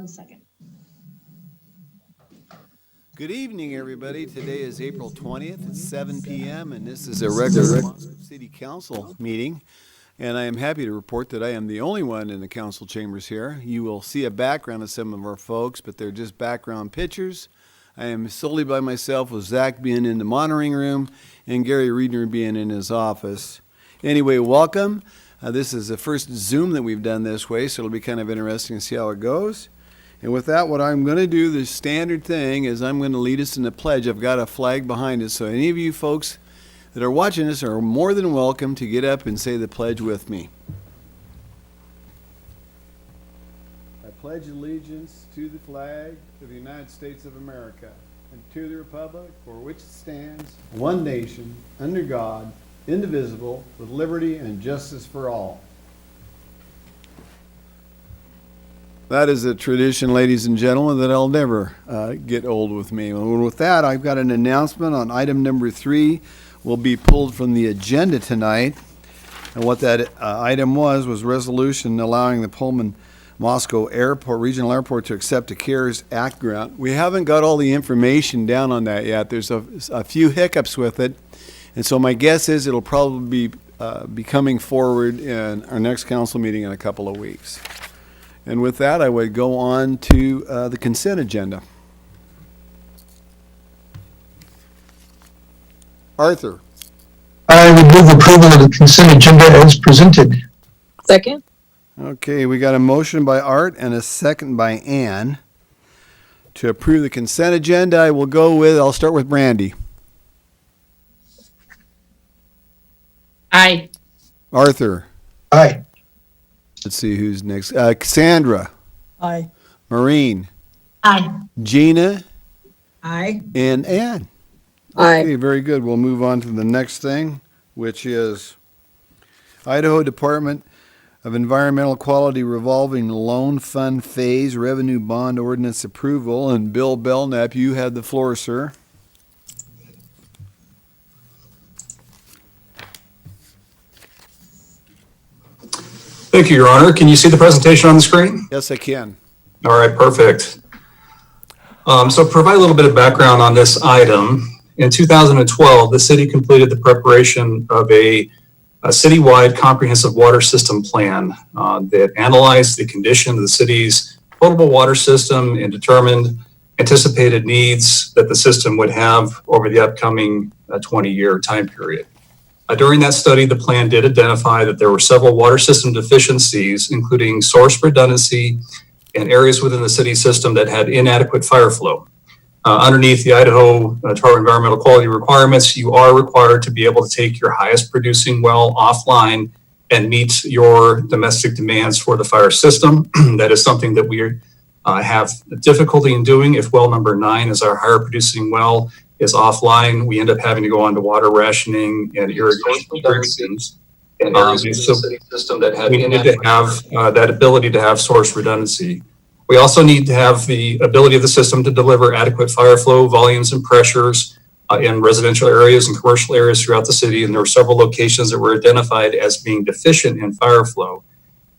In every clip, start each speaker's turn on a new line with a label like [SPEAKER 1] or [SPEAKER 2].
[SPEAKER 1] 1 second.
[SPEAKER 2] Good evening, everybody. Today is April 20th. It's 7 p.m. and this is a regular City Council meeting. And I am happy to report that I am the only one in the council chambers here. You will see a background of some of our folks, but they're just background pictures. I am solely by myself, with Zach being in the monitoring room and Gary Reedner being in his office. Anyway, welcome. This is the first Zoom that we've done this way, so it'll be kind of interesting to see how it goes. And with that, what I'm going to do, the standard thing, is I'm going to lead us in the pledge. I've got a flag behind us, so any of you folks that are watching this are more than welcome to get up and say the pledge with me. I pledge allegiance to the flag of the United States of America and to the republic for which it stands, one nation, under God, indivisible, with liberty and justice for all. That is a tradition, ladies and gentlemen, that I'll never get old with me. And with that, I've got an announcement on item number 3 will be pulled from the agenda tonight. And what that item was resolution allowing the Pullman Moscow Airport, Regional Airport, to accept a CARES Act grant. We haven't got all the information down on that yet. There's a few hiccups with it. And so my guess is it'll probably be coming forward in our next council meeting in a couple of weeks. And with that, I would go on to the consent agenda. Arthur.
[SPEAKER 3] I would move approval of the consent agenda as presented.
[SPEAKER 4] Second.
[SPEAKER 2] Okay, we got a motion by Art and a second by Ann to approve the consent agenda. I'll start with Brandy.
[SPEAKER 4] Aye.
[SPEAKER 2] Arthur.
[SPEAKER 3] Aye.
[SPEAKER 2] Let's see who's next. Cassandra.
[SPEAKER 4] Aye.
[SPEAKER 2] Maureen.
[SPEAKER 1] Aye.
[SPEAKER 2] Gina.
[SPEAKER 4] Aye.
[SPEAKER 2] And Ann.
[SPEAKER 4] Aye.
[SPEAKER 2] Okay, very good. We'll move on to the next thing, which is Idaho Department of Environmental Quality Revolving Loan Fund Phase Revenue Bond Ordinance Approval. And Bill Belknap, you have the floor, sir.
[SPEAKER 5] Thank you, Your Honor. Can you see the presentation on the screen?
[SPEAKER 2] Yes, I can.
[SPEAKER 5] All right, perfect. So provide a little bit of background on this item. In 2012, the city completed the preparation of a citywide comprehensive water system plan that analyzed the condition of the city's potable water system and determined anticipated needs that the system would have over the upcoming 20-year time period. During that study, the plan did identify that there were several water system deficiencies, including source redundancy and areas within the city system that had inadequate fire flow. Underneath the Idaho Department of Environmental Quality requirements, you are required to be able to take your highest producing well offline and meet your domestic demands for the fire system. That is something that we have difficulty in doing. If well number 9 is our higher producing well is offline, we end up having to go on to water rationing and irrigation restrictions. And areas of the city system that have we need to have that ability to have source redundancy. We also need to have the ability of the system to deliver adequate fire flow volumes and pressures in residential areas and commercial areas throughout the city. And there were several locations that were identified as being deficient in fire flow.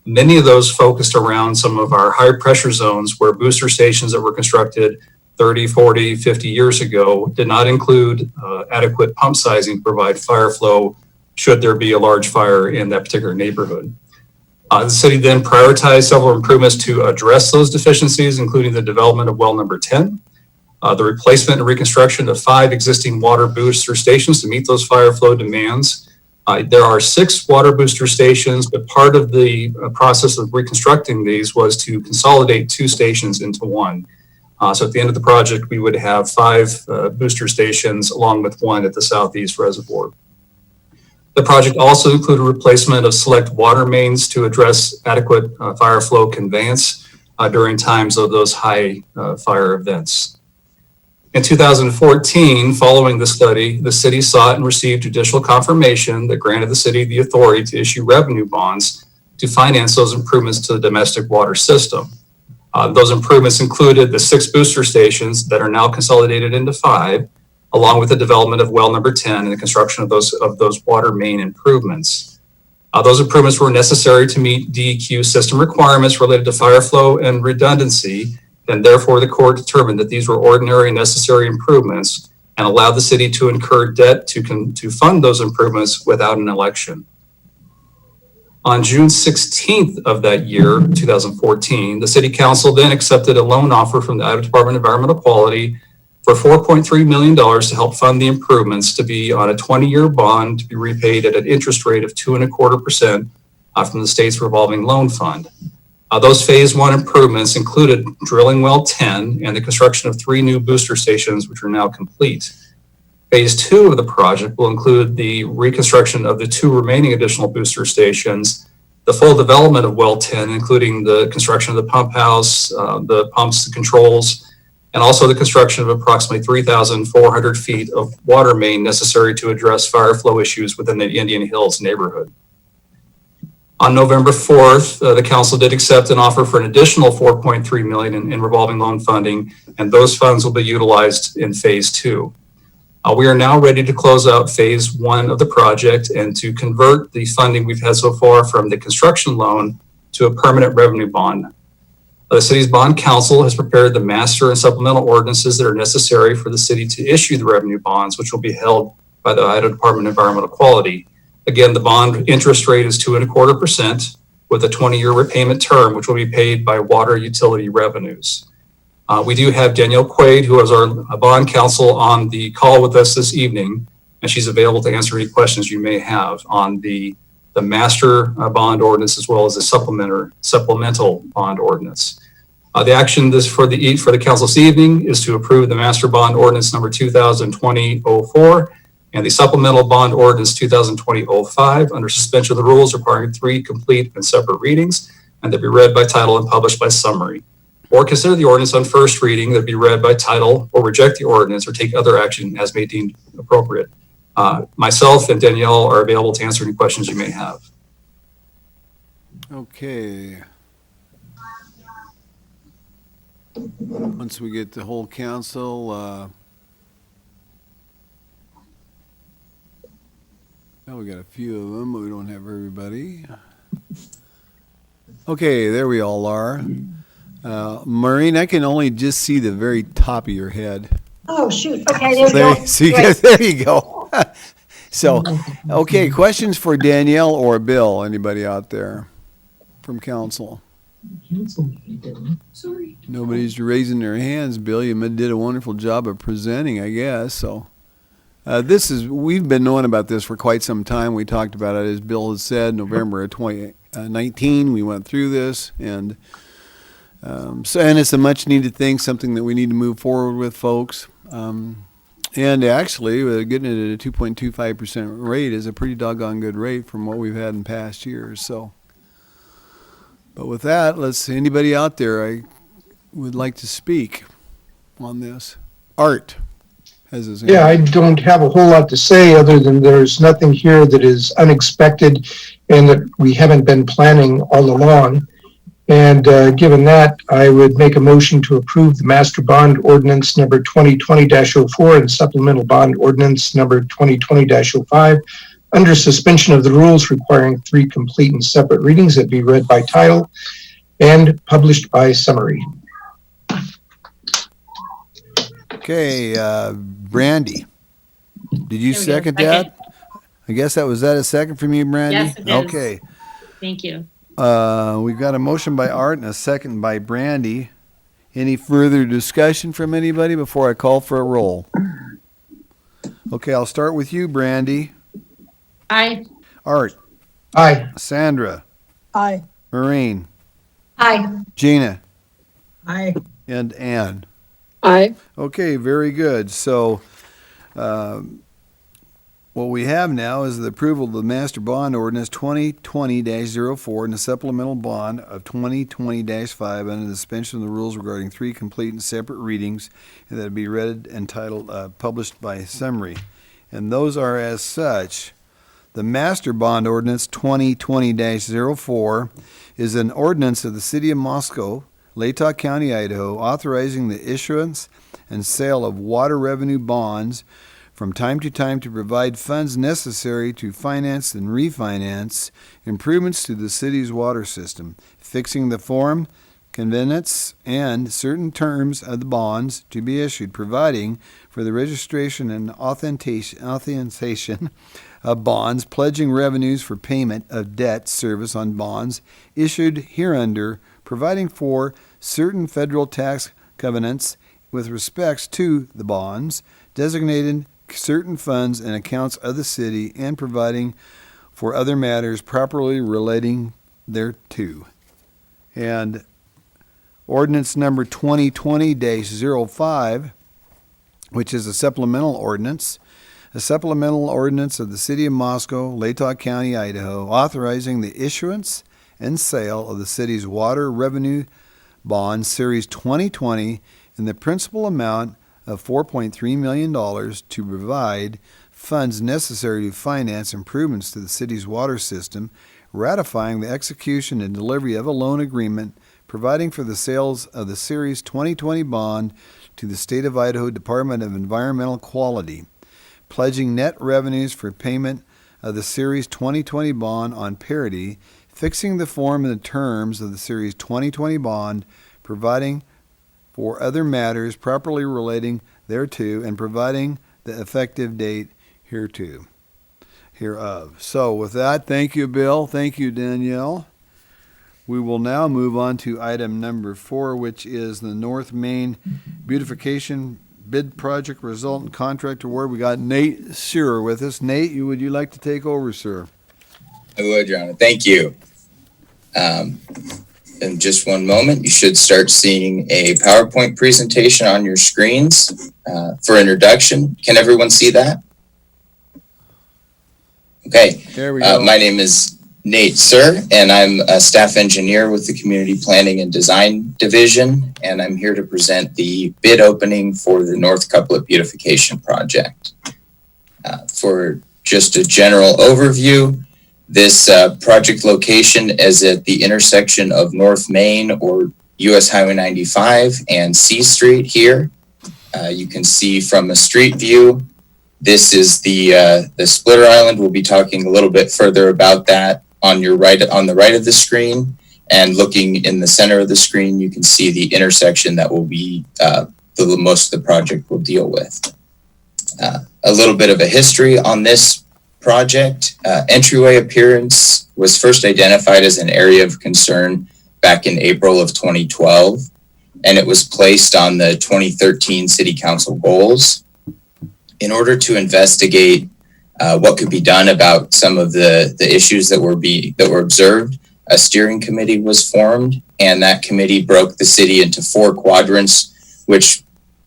[SPEAKER 5] Many of those focused around some of our high pressure zones where booster stations that were constructed 30, 40, 50 years ago did not include adequate pump sizing to provide fire flow should there be a large fire in that particular neighborhood. The city then prioritized several improvements to address those deficiencies, including the development of well number 10, the replacement and reconstruction of 5 existing water booster stations to meet those fire flow demands. There are 6 water booster stations, but part of the process of reconstructing these was to consolidate 2 stations into one. So at the end of the project, we would have 5 booster stations along with 1 at the southeast reservoir. The project also included replacement of select water mains to address adequate fire flow conveyance during times of those high fire events. In 2014, following the study, the city sought and received judicial confirmation that granted the city the authority to issue revenue bonds to finance those improvements to the domestic water system. Those improvements included the 6 booster stations that are now consolidated into 5, along with the development of well number 10 and the construction of those water main improvements. Those improvements were necessary to meet DEQ system requirements related to fire flow and redundancy, and therefore the court determined that these were ordinary and necessary improvements and allowed the city to incur debt to fund those improvements without an election. On June 16th of that year, 2014, the City Council then accepted a loan offer from the Idaho Department of Environmental Quality for $4.3 million to help fund the improvements, to be on a 20-year bond to be repaid at an interest rate of 2.25% from the state's revolving loan fund. Those phase one improvements included drilling well 10 and the construction of 3 new booster stations, which are now complete. Phase 2 of the project will include the reconstruction of the 2 remaining additional booster stations, the full development of well 10, including the construction of the pump house, the pumps, the controls, and also the construction of approximately 3,400 feet of water main necessary to address fire flow issues within the Indian Hills neighborhood. On November 4th, the council did accept an offer for an additional $4.3 million in revolving loan funding, and those funds will be utilized in phase 2. We are now ready to close out phase 1 of the project and to convert the funding we've had so far from the construction loan to a permanent revenue bond. The city's bond council has prepared the master and supplemental ordinances that are necessary for the city to issue the revenue bonds, which will be held by the Idaho Department of Environmental Quality. Again, the bond interest rate is 2.25% with a 20-year repayment term, which will be paid by water utility revenues. We do have Danielle Quaid, who is our bond counsel, on the call with us this evening, and she's available to answer any questions you may have on the master bond ordinance as well as the supplemental bond ordinance. The action for the council this evening is to approve the master bond ordinance number 2020-04 and the supplemental bond ordinance 2020-05 under suspension of the rules, requiring 3 complete and separate readings, and to be read by title and published by summary. Or consider the ordinance on first reading, that be read by title, or reject the ordinance or take other action as may deem appropriate. Myself and Danielle are available to answer any questions you may have.
[SPEAKER 2] Okay. Once we get the whole council, now we got a few of them, but we don't have everybody. Okay, there we all are. Maureen, I can only just see the very top of your head.
[SPEAKER 1] Oh, shoot. Okay, there we go.
[SPEAKER 2] So there you go. So, okay, questions for Danielle or Bill? Anybody out there from council?
[SPEAKER 4] Sorry.
[SPEAKER 2] Nobody's raising their hands. Bill, you did a wonderful job of presenting, I guess. So, we've been knowing about this for quite some time. We talked about it, as Bill has said, November of 2019. We went through this, and and it's a much needed thing, something that we need to move forward with, folks. And actually, getting it at a 2.25% rate is a pretty doggone good rate from what we've had in past years. So, but with that, anybody out there, I would like to speak on this. Art has his hand.
[SPEAKER 3] Yeah, I don't have a whole lot to say other than there's nothing here that is unexpected and that we haven't been planning all along. And given that, I would make a motion to approve the master bond ordinance number 2020-04 and supplemental bond ordinance number 2020-05 under suspension of the rules, requiring 3 complete and separate readings that be read by title and published by summary.
[SPEAKER 2] Okay, Brandy, did you
[SPEAKER 6] There we go.
[SPEAKER 2] second that? I guess was that a second from you, Brandy?
[SPEAKER 6] Yes, it is.
[SPEAKER 2] Okay.
[SPEAKER 6] Thank you.
[SPEAKER 2] We've got a motion by Art and a second by Brandy. Any further discussion from anybody before I call for a roll? Okay, I'll start with you, Brandy.
[SPEAKER 6] Aye.
[SPEAKER 2] Art,
[SPEAKER 3] Aye.
[SPEAKER 2] Sandra,
[SPEAKER 4] Aye.
[SPEAKER 2] Maureen,
[SPEAKER 1] Aye.
[SPEAKER 2] Gina,
[SPEAKER 4] Aye.
[SPEAKER 2] and Ann.
[SPEAKER 4] Aye.
[SPEAKER 2] Okay, very good. So, what we have now is the approval of the master bond ordinance 2020-04 and the supplemental bond of 2020-5 under the suspension of the rules regarding 3 complete and separate readings, and that be read and titled, published by summary. And those are as such. The master bond ordinance 2020-04 is an ordinance of the City of Moscow, Latah County, Idaho, authorizing the issuance and sale of water revenue bonds from time to time to provide funds necessary to finance and refinance improvements to the city's water system, fixing the form, convenience, and certain terms of the bonds to be issued, providing for the registration and authentication of bonds, pledging revenues for payment of debt service on bonds issued hereunder, providing for certain federal tax covenants with respects to the bonds, designated certain funds and accounts of the city, and providing for other matters properly relating thereto. And ordinance number 2020-05, which is a supplemental ordinance of the City of Moscow, Latah County, Idaho, authorizing the issuance and sale of the city's water revenue bond series 2020 in the principal amount of $4.3 million to provide funds necessary to finance improvements to the city's water system, ratifying the execution and delivery of a loan agreement, providing for the sales of the Series 2020 bond to the State of Idaho Department of Environmental Quality, pledging net revenues for payment of the Series 2020 bond on parity, fixing the form and the terms of the Series 2020 bond, providing for other matters properly relating thereto, and providing the effective date hereof. So with that, thank you, Bill. Thank you, Danielle. We will now move on to item number 4, which is the North Main Beautification Bid Project Result and Contract Award. We got Nate Shearer with us. Nate, would you like to take over, sir?
[SPEAKER 7] I would, Your Honor. Thank you. In just one moment, you should start seeing a PowerPoint presentation on your screens for introduction. Can everyone see that? Okay.
[SPEAKER 2] There we go.
[SPEAKER 7] My name is Nate Sir, and I'm a staff engineer with the Community Planning and Design Division, and I'm here to present the bid opening for the North Couplet Beautification Project. For just a general overview, this project location is at the intersection of North Main or US Highway 95 and C Street here. You can see from a street view, this is the splitter island. We'll be talking a little bit further about that on your right, on the right of the screen. And looking in the center of the screen, you can see the intersection that will be most of the project will deal with. A little bit of a history on this project. Entryway appearance was first identified as an area of concern back in April of 2012, and it was placed on the 2013 City Council goals. In order to investigate what could be done about some of the issues that were observed, a steering committee was formed, and that committee broke the city into 4 quadrants, which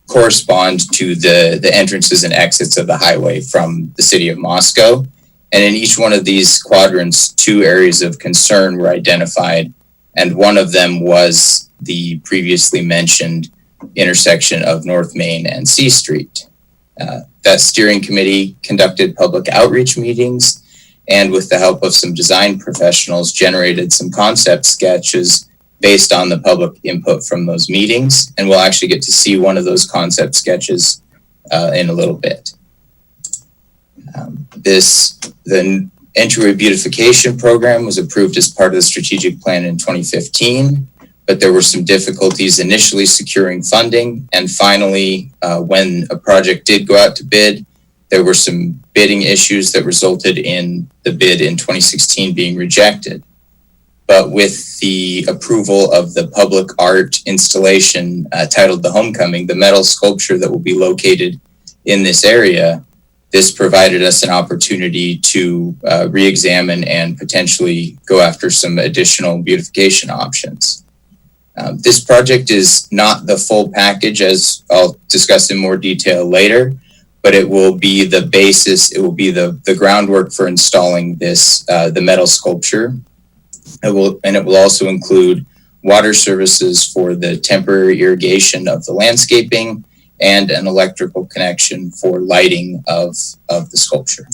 [SPEAKER 7] correspond to the entrances and exits of the highway from the city of Moscow. And in each one of these quadrants, 2 areas of concern were identified, and one of them was the previously mentioned intersection of North Main and C Street. That steering committee conducted public outreach meetings, and with the help of some design professionals, generated some concept sketches based on the public input from those meetings. And we'll actually get to see one of those concept sketches in a little bit. The Entryway Beautification Program was approved as part of the strategic plan in 2015, but there were some difficulties initially securing funding. And finally, when a project did go out to bid, there were some bidding issues that resulted in the bid in 2016 being rejected. But with the approval of the public art installation titled The Homecoming, the metal sculpture that will be located in this area, this provided us an opportunity to re-examine and potentially go after some additional beautification options. This project is not the full package, as I'll discuss in more detail later, but it will be the basis, it will be the groundwork for installing this, the metal sculpture. It will also include water services for the temporary irrigation of the landscaping and an electrical connection for lighting of the sculpture.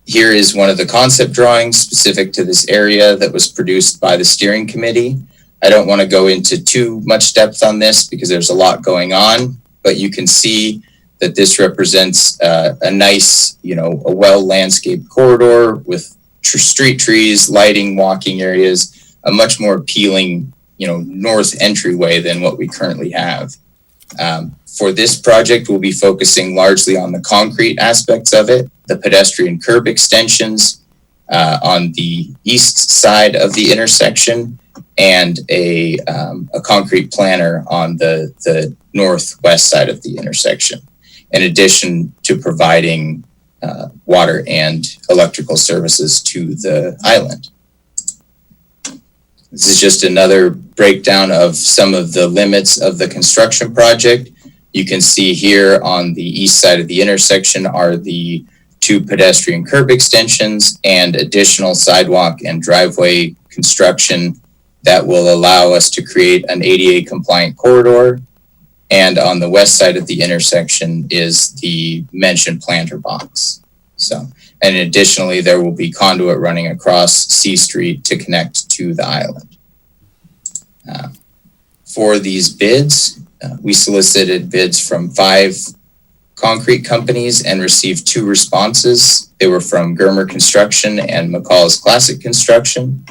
[SPEAKER 7] Here is one of the concept drawings specific to this area that was produced by the steering committee. I don't want to go into too much depth on this because there's a lot going on, but you can see that this represents a nice, a well landscaped corridor with street trees, lighting, walking areas, a much more appealing, north entryway than what we currently have. For this project, we'll be focusing largely on the concrete aspects of it, the pedestrian curb extensions on the east side of the intersection, and a concrete planter on the northwest side of the intersection, in addition to providing water and electrical services to the island. This is just another breakdown of some of the limits of the construction project. You can see here on the east side of the intersection are the 2 pedestrian curb extensions and additional sidewalk and driveway construction that will allow us to create an ADA compliant corridor. And on the west side of the intersection is the mentioned planter box. And additionally, there will be conduit running across C Street to connect to the island. For these bids, we solicited bids from 5 concrete companies and received 2 responses. They were from Germer Construction and McCall's Classic Construction.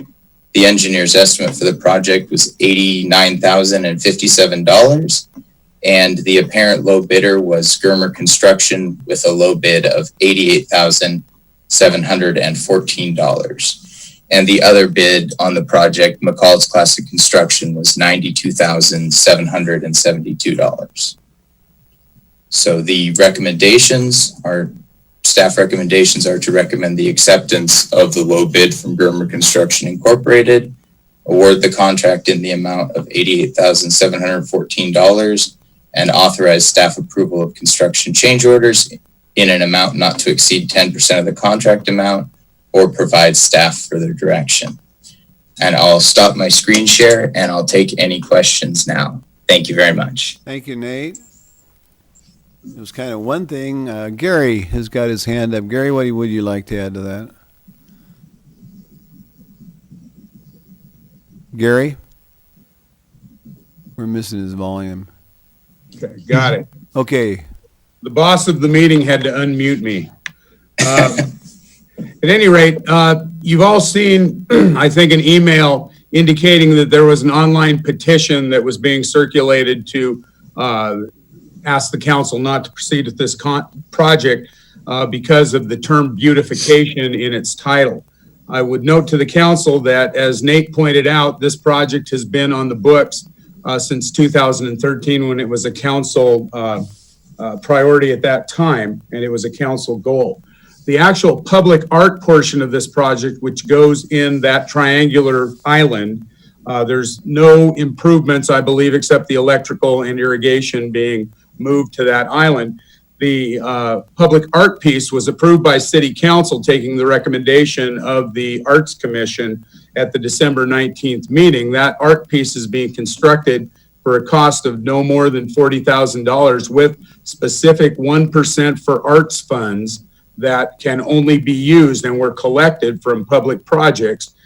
[SPEAKER 7] The engineer's estimate for the project was $89,057, and the apparent low bidder was Germer Construction with a low bid of $88,714. And the other bid on the project, McCall's Classic Construction, was $92,772. So the recommendations are, staff recommendations are to recommend the acceptance of the low bid from Germer Construction Incorporated, award the contract in the amount of $88,714, and authorize staff approval of construction change orders in an amount not to exceed 10% of the contract amount, or provide staff further direction. And I'll stop my screen share and I'll take any questions now. Thank you very much.
[SPEAKER 2] Thank you, Nate. It was kind of one thing. Gary has got his hand up. Gary, what would you like to add to that? Gary? We're missing his volume.
[SPEAKER 8] Okay, got it.
[SPEAKER 2] Okay.
[SPEAKER 8] The boss of the meeting had to unmute me. At any rate, you've all seen, I think, an email indicating that there was an online petition that was being circulated to ask the council not to proceed with this project because of the term beautification in its title. I would note to the council that, as Nate pointed out, this project has been on the books since 2013 when it was a council priority at that time, and it was a council goal. The actual public art portion of this project, which goes in that triangular island, there's no improvements, I believe, except the electrical and irrigation being moved to that island. The public art piece was approved by City Council, taking the recommendation of the Arts Commission at the December 19th meeting. That art piece is being constructed for a cost of no more than $40,000 with specific 1% for arts funds that can only be used and were collected from public projects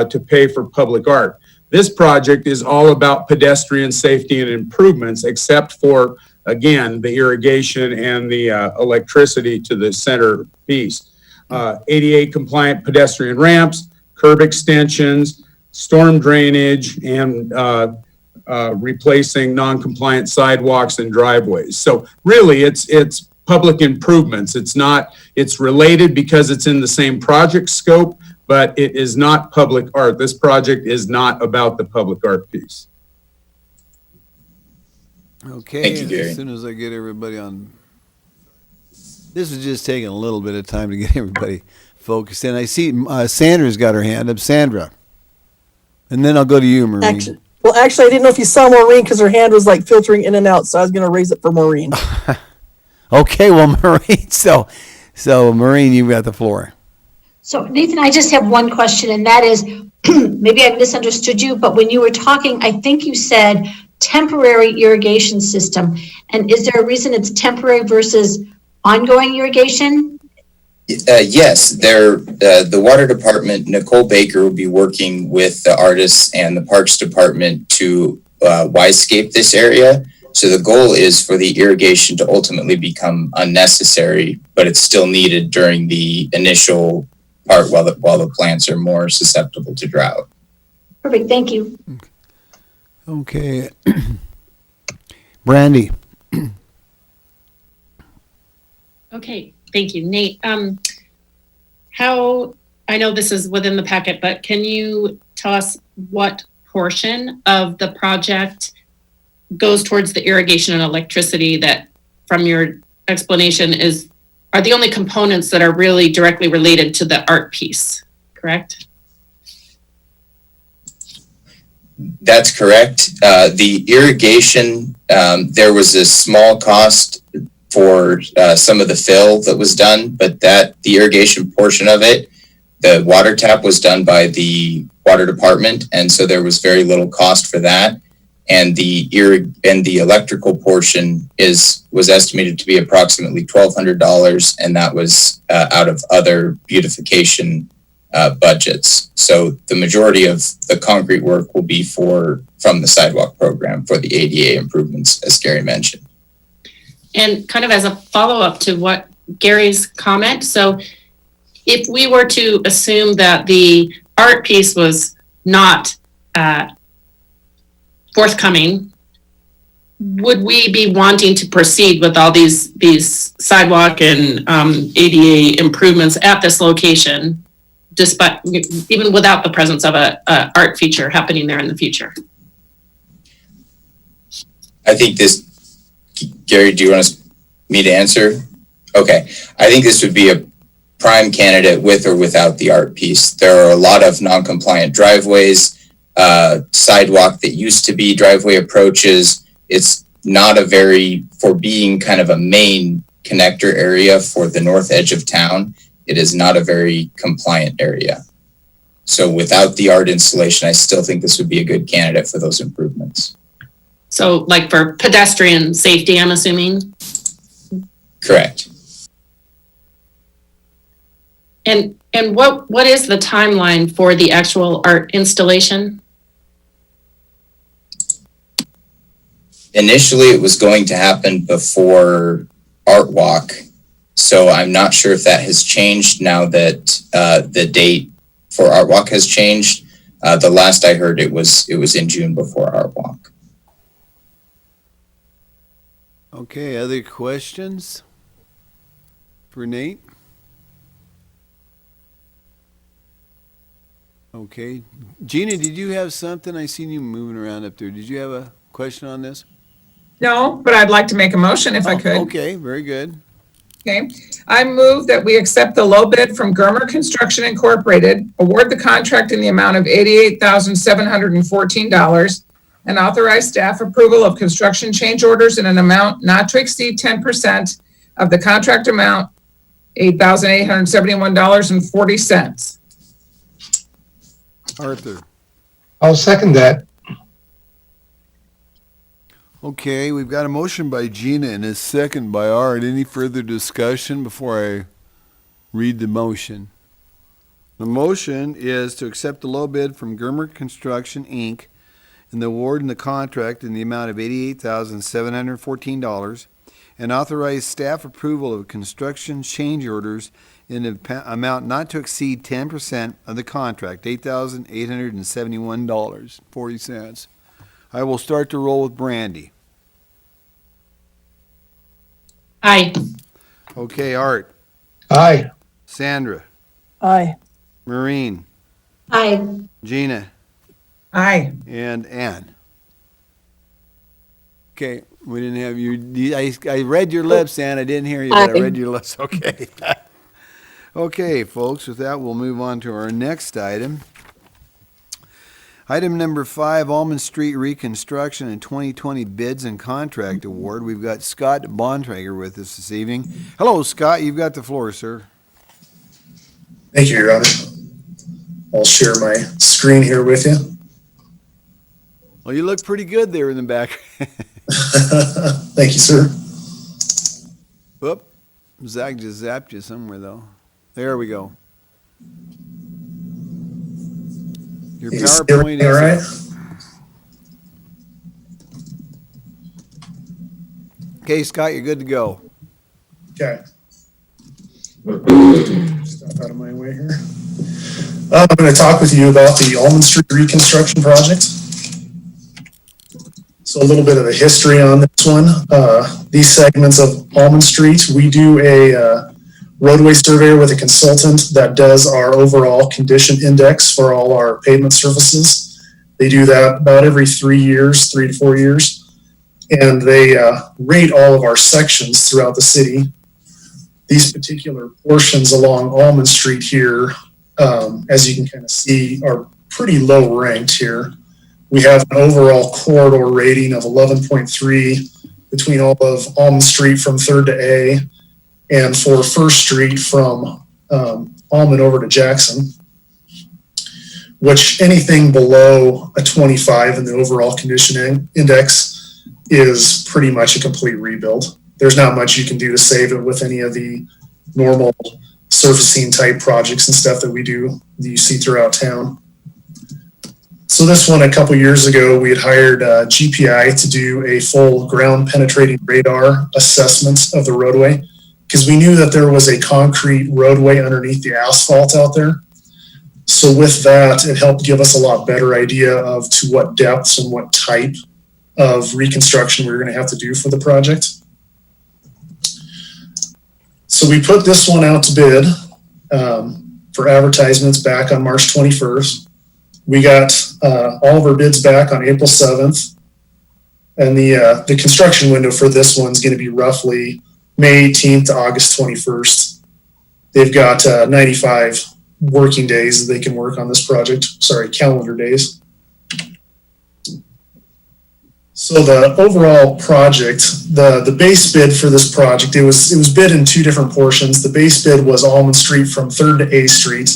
[SPEAKER 8] to pay for public art. This project is all about pedestrian safety and improvements, except for, again, the irrigation and the electricity to the center piece. ADA compliant pedestrian ramps, curb extensions, storm drainage, and replacing non-compliant sidewalks and driveways. So really it's public improvements. It's related because it's in the same project scope, but it is not public art. This project is not about the public art piece.
[SPEAKER 2] Okay.
[SPEAKER 7] Thank you, Gary.
[SPEAKER 2] As soon as I get everybody on. This is just taking a little bit of time to get everybody focused in. I see Sandra's got her hand up. Sandra. And then I'll go to you, Maureen.
[SPEAKER 4] Actually, I didn't know if you saw Maureen because her hand was like filtering in and out, so I was going to raise it for Maureen.
[SPEAKER 2] Okay, well, Maureen, so Maureen, you've got the floor.
[SPEAKER 1] So Nathan, I just have one question, and that is, maybe I misunderstood you, but when you were talking, I think you said temporary irrigation system. And is there a reason it's temporary versus ongoing irrigation?
[SPEAKER 7] Yes, the water department, Nicole Baker, will be working with the artists and the parks department to wise-scape this area. So the goal is for the irrigation to ultimately become unnecessary, but it's still needed during the initial part while the plants are more susceptible to drought.
[SPEAKER 1] Perfect, thank you.
[SPEAKER 2] Okay. Brandy.
[SPEAKER 6] Okay, thank you. Nate, how, I know this is within the packet, but can you tell us what portion of the project goes towards the irrigation and electricity that, from your explanation, are the only components that are really directly related to the art piece, correct?
[SPEAKER 7] That's correct. The irrigation, there was a small cost for some of the fill that was done, but the irrigation portion of it, the water tap was done by the water department, and so there was very little cost for that. And the electrical portion was estimated to be approximately $1,200, and that was out of other beautification budgets. So the majority of the concrete work will be from the sidewalk program for the ADA improvements, as Gary mentioned.
[SPEAKER 6] And kind of as a follow-up to what Gary's comment, so if we were to assume that the art piece was not forthcoming, would we be wanting to proceed with all these sidewalk and ADA improvements at this location, despite even without the presence of a art feature happening there in the future?
[SPEAKER 7] I think Gary, do you want me to answer? Okay. I think this would be a prime candidate with or without the art piece. There are a lot of non-compliant driveways, sidewalk that used to be driveway approaches. It's not for being kind of a main connector area for the north edge of town, it is not a very compliant area. So without the art installation, I still think this would be a good candidate for those improvements.
[SPEAKER 6] So like for pedestrian safety, I'm assuming?
[SPEAKER 7] Correct.
[SPEAKER 6] And what is the timeline for the actual art installation?
[SPEAKER 7] Initially, it was going to happen before Art Walk, so I'm not sure if that has changed now that the date for Art Walk has changed. The last I heard, it was in June before Art Walk.
[SPEAKER 2] Okay, other questions for Nate? Okay. Gina, did you have something? I seen you moving around up there. Did you have a question on this?
[SPEAKER 9] No, but I'd like to make a motion if I could.
[SPEAKER 2] Okay, very good.
[SPEAKER 9] Okay. I move that we accept the low bid from Germer Construction Incorporated, award the contract in the amount of $88,714, and authorize staff approval of construction change orders in an amount not to exceed 10% of the contract amount, $8,871.40.
[SPEAKER 2] Arthur.
[SPEAKER 3] I'll second that.
[SPEAKER 2] Okay, we've got a motion by Gina and a second by Art. Any further discussion before I read the motion? The motion is to accept the low bid from Germer Construction, Inc. and the award in the contract in the amount of $88,714 and authorize staff approval of construction change orders in an amount not to exceed 10% of the contract, $8,871.40. I will start to roll with Brandy.
[SPEAKER 6] Aye.
[SPEAKER 2] Okay, Art,
[SPEAKER 3] Aye.
[SPEAKER 2] Sandra,
[SPEAKER 4] Aye.
[SPEAKER 2] Maureen,
[SPEAKER 1] Aye.
[SPEAKER 2] Gina,
[SPEAKER 9] Aye.
[SPEAKER 2] and Ann. Okay, we didn't have you. I read your lips, Ann. I didn't hear you, but I read your lips. Okay. Okay, folks, with that, we'll move on to our next item. Item number 5, Almond Street Reconstruction and 2020 Bids and Contract Award. We've got Scott Bontrager with us this evening. Hello, Scott. You've got the floor, sir.
[SPEAKER 10] Thank you, Your Honor. I'll share my screen here with you.
[SPEAKER 2] Well, you look pretty good there in the back.
[SPEAKER 10] Thank you, sir.
[SPEAKER 2] Whoop. Zach just zapped you somewhere, though. There we go. Your
[SPEAKER 10] You can see
[SPEAKER 2] PowerPoint
[SPEAKER 10] everything all
[SPEAKER 2] is
[SPEAKER 10] right?
[SPEAKER 2] Okay, Scott, you're good to go.
[SPEAKER 10] Okay. Step out of my way here. I'm going to talk with you about the Almond Street reconstruction project. So a little bit of the history on this one. These segments of Almond Street, we do a roadway surveyor with a consultant that does our overall condition index for all our pavement surfaces. They do that about every 3 years, 3 to 4 years. And they rate all of our sections throughout the city. These particular portions along Almond Street here, as you can kind of see, are pretty low ranked here. We have an overall corridor rating of 11.3 between all of Almond Street from 3rd to A, and for 1st Street from Almond over to Jackson, which anything below a 25 in the overall condition index is pretty much a complete rebuild. There's not much you can do to save it with any of the normal surfacing type projects and stuff that we do that you see throughout town. So this one, a couple years ago, we had hired GPI to do a full ground penetrating radar assessment of the roadway, because we knew that there was a concrete roadway underneath the asphalt out there. So with that, it helped give us a lot better idea of to what depths and what type of reconstruction we were going to have to do for the project. So we put this one out to bid for advertisements back on March 21st. We got all of our bids back on April 7th. And the construction window for this one's going to be roughly May 18th to August 21st. They've got 95 working days that they can work on this project. Sorry, calendar days. So the overall project, the base bid for this project, it was bid in 2 different portions. The base bid was Almond Street from 3rd to A Street,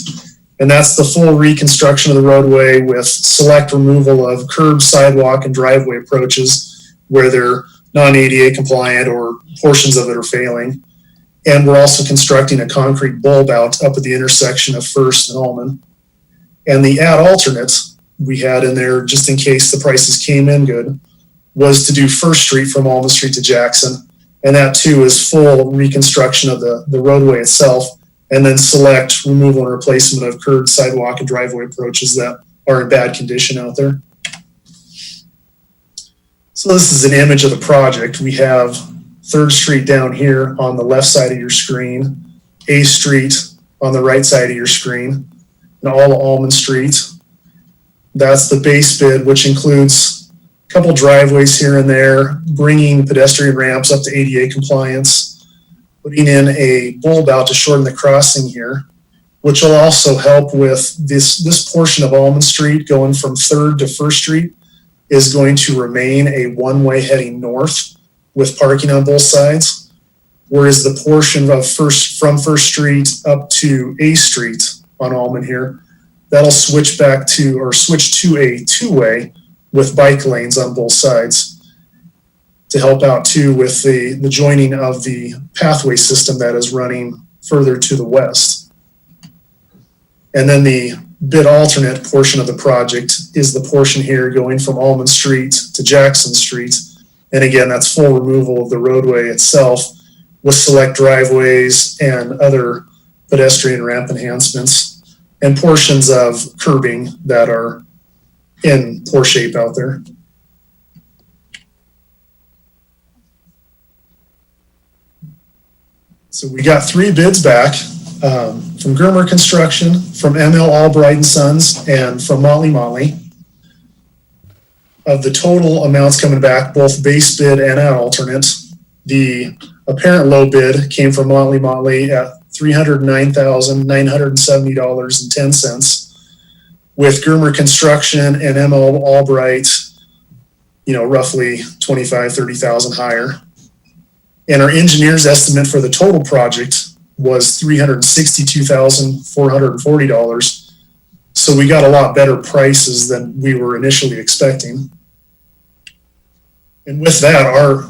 [SPEAKER 10] and that's the full reconstruction of the roadway with select removal of curb, sidewalk, and driveway approaches where they're non-ADA compliant or portions of it are failing. And we're also constructing a concrete bulb out up at the intersection of 1st and Almond. And the add alternate we had in there, just in case the prices came in good, was to do 1st Street from Almond Street to Jackson. And that too is full reconstruction of the roadway itself, and then select removal and replacement of curb, sidewalk, and driveway approaches that are in bad condition out there. So this is an image of the project. We have 3rd Street down here on the left side of your screen, A Street on the right side of your screen, and all of Almond Street. That's the base bid, which includes a couple driveways here and there, bringing pedestrian ramps up to ADA compliance, putting in a bulb out to shorten the crossing here, which will also help with this portion of Almond Street going from 3rd to 1st Street is going to remain a one-way heading north with parking on both sides, whereas the portion of from 1st Street up to A Street on Almond here, that'll switch to a 2-way with bike lanes on both sides to help out too with the joining of the pathway system that is running further to the west. And then the bid alternate portion of the project is the portion here going from Almond Street to Jackson Street. And again, that's full removal of the roadway itself with select driveways and other pedestrian ramp enhancements and portions of curbing that are in poor shape out there. So we got 3 bids back from Germer Construction, from ML Albright and Sons, and from Motley Motley. Of the total amounts coming back, both base bid and at alternate, the apparent low bid came from Motley Motley at $309,970.10. With Germer Construction and ML Albright, roughly 25, 30,000 higher. And our engineer's estimate for the total project was $362,440. So we got a lot better prices than we were initially expecting. And with that, our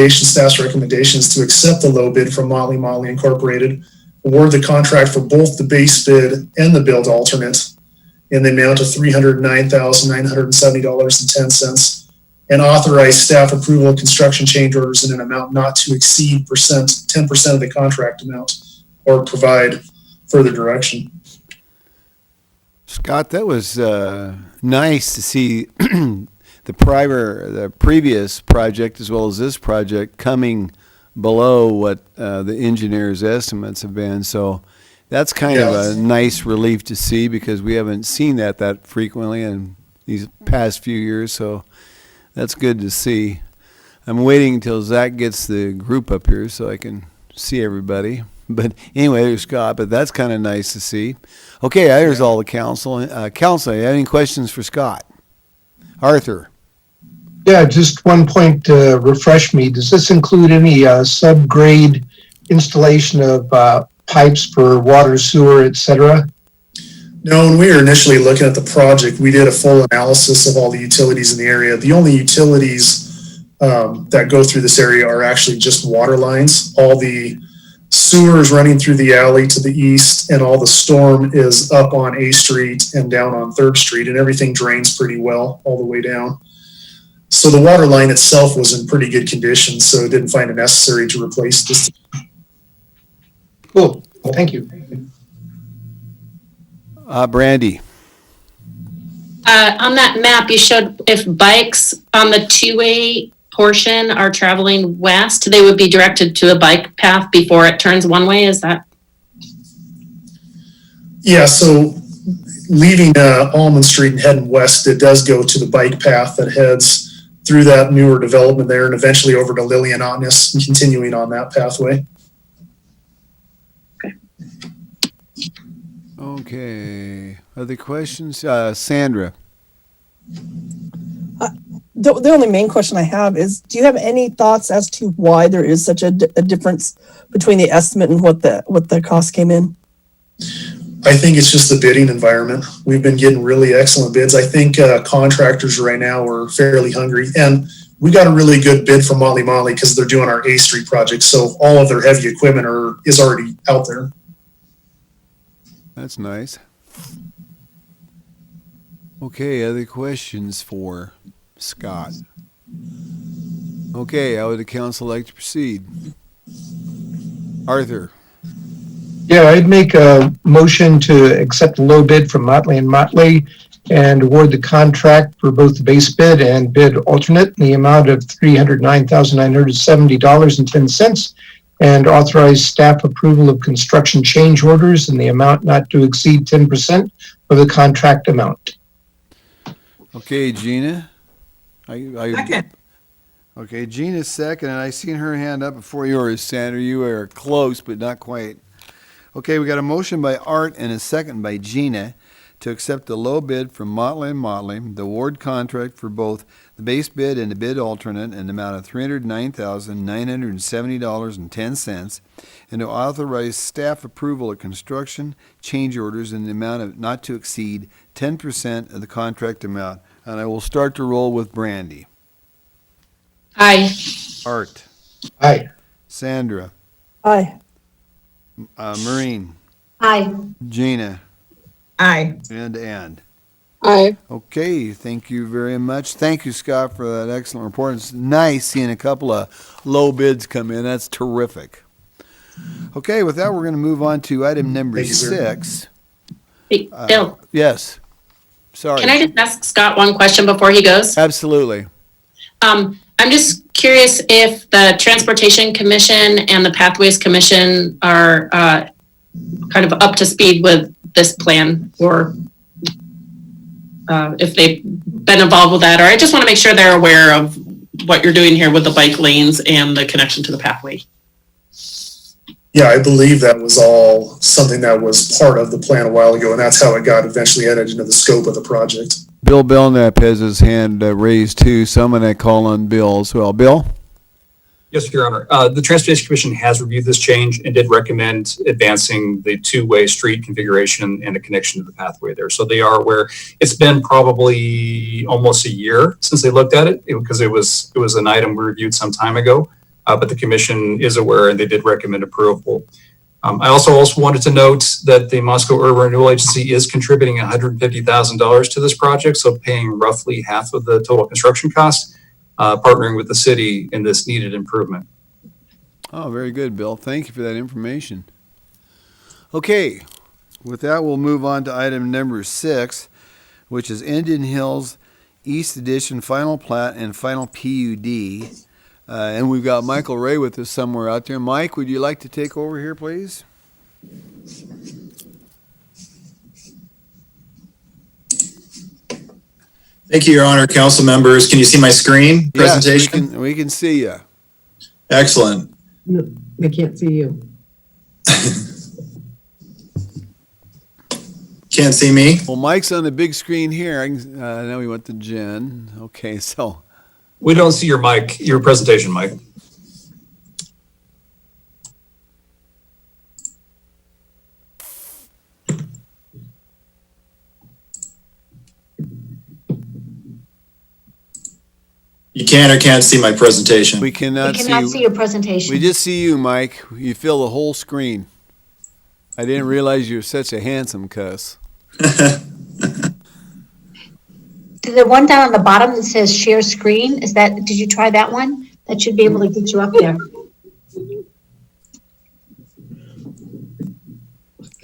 [SPEAKER 10] staff's recommendation is to accept the low bid from Motley Motley Incorporated, award the contract for both the base bid and the build alternate in the amount of $309,970.10, and authorize staff approval of construction change orders in an amount not to exceed 10% of the contract amount, or provide further direction.
[SPEAKER 2] Scott, that was nice to see the previous project as well as this project coming below what the engineer's estimates have been. So that's kind of a nice relief to see, because we haven't seen that frequently in these past few years. So that's good to see. I'm waiting until Zach gets the group up here so I can see everybody. But anyway, there's Scott, but that's kind of nice to see. Okay, there's all the council. Council, you have any questions for Scott? Arthur?
[SPEAKER 3] Yeah, just one point to refresh me. Does this include any subgrade installation of pipes for water, sewer, et cetera?
[SPEAKER 10] No, when we were initially looking at the project, we did a full analysis of all the utilities in the area. The only utilities that go through this area are actually just water lines. All the sewer is running through the alley to the east, and all the storm is up on A Street and down on 3rd Street, and everything drains pretty well all the way down. So the water line itself was in pretty good condition, so it didn't find it necessary to replace this.
[SPEAKER 3] Cool, thank you.
[SPEAKER 2] Brandy?
[SPEAKER 6] On that map, you showed if bikes on the two-way portion are traveling west, they would be directed to a bike path before it turns one way. Is that?
[SPEAKER 10] Yeah, so leaving Almond Street and heading west, it does go to the bike path that heads through that newer development there and eventually over to Lilianatis and continuing on that pathway.
[SPEAKER 2] Okay. Other questions? Sandra?
[SPEAKER 4] The only main question I have is, do you have any thoughts as to why there is such a difference between the estimate and what the cost came in?
[SPEAKER 10] I think it's just the bidding environment. We've been getting really excellent bids. I think contractors right now are fairly hungry, and we got a really good bid from Motley Motley because they're doing our A Street project. So all of their heavy equipment is already out there.
[SPEAKER 2] That's nice. Okay, other questions for Scott? Okay, how would the council like to proceed? Arthur?
[SPEAKER 3] Yeah, I'd make a motion to accept the low bid from Motley and Motley and award the contract for both the base bid and bid alternate in the amount of $309,970.10, and authorize staff approval of construction change orders in the amount not to exceed 10% of the contract amount.
[SPEAKER 2] Okay, Gina?
[SPEAKER 9] Second.
[SPEAKER 2] Okay, Gina's second, and I seen her hand up before yours, Sandra. You are close, but not quite. Okay, we got a motion by Art and a second by Gina to accept the low bid from Motley & Motley, the award contract for both the base bid and the bid alternate in the amount of $309,970.10, and to authorize staff approval of construction change orders in the amount of not to exceed 10% of the contract amount. And I will start to roll with Brandy.
[SPEAKER 6] Aye.
[SPEAKER 2] Art.
[SPEAKER 3] Aye.
[SPEAKER 2] Sandra.
[SPEAKER 4] Aye.
[SPEAKER 2] Maureen.
[SPEAKER 1] Aye.
[SPEAKER 2] Gina.
[SPEAKER 9] Aye.
[SPEAKER 2] And.
[SPEAKER 11] Aye.
[SPEAKER 2] Okay, thank you very much. Thank you, Scott, for that excellent report. It's nice seeing a couple of low bids come in. That's terrific. Okay, with that, we're going to move on to item number 6.
[SPEAKER 6] Hey, Bill,
[SPEAKER 2] Yes. Sorry.
[SPEAKER 6] can I just ask Scott one question before he goes?
[SPEAKER 2] Absolutely.
[SPEAKER 6] I'm just curious if the Transportation Commission and the Pathways Commission are kind of up to speed with this plan, or if they've been involved with that, or I just want to make sure they're aware of what you're doing here with the bike lanes and the connection to the pathway.
[SPEAKER 10] Yeah, I believe that was all something that was part of the plan a while ago, and that's how it got eventually added into the scope of the project.
[SPEAKER 2] Bill Belknap has his hand raised too, so I'm going to call on Bill as well. Bill?
[SPEAKER 5] Yes, Your Honor. The Transportation Commission has reviewed this change and did recommend advancing the two-way street configuration and a connection to the pathway there. So they are aware. It's been probably almost a year since they looked at it because it was an item we reviewed some time ago, but the commission is aware and they did recommend approval. I also wanted to note that the Moscow Urban Renewal Agency is contributing $150,000 to this project, so paying roughly half of the total construction cost. partnering with the city in this needed improvement.
[SPEAKER 2] Oh, very good, Bill. Thank you for that information. Okay, with that, we'll move on to item number 6, which is Indian Hills East Edition Final Plat and Final PUD. And we've got Michael Ray with us somewhere out there. Mike, would you like to take over here, please?
[SPEAKER 11] Thank you, Your Honor. Council members, can you see my screen presentation?
[SPEAKER 2] Yes, we can see you.
[SPEAKER 11] Excellent.
[SPEAKER 12] No, I can't see you.
[SPEAKER 11] Can't see me?
[SPEAKER 2] Well, Mike's on the big screen here. Now we went to Jen. Okay, so.
[SPEAKER 5] We don't see your mic, your presentation, Mike.
[SPEAKER 11] You can or can't see my presentation?
[SPEAKER 2] We cannot
[SPEAKER 1] see your presentation.
[SPEAKER 2] We just see you, Mike. You fill the whole screen. I didn't realize you're such a handsome cuss.
[SPEAKER 1] The one down on the bottom that says share screen, did you try that one? That should be able to get you up there.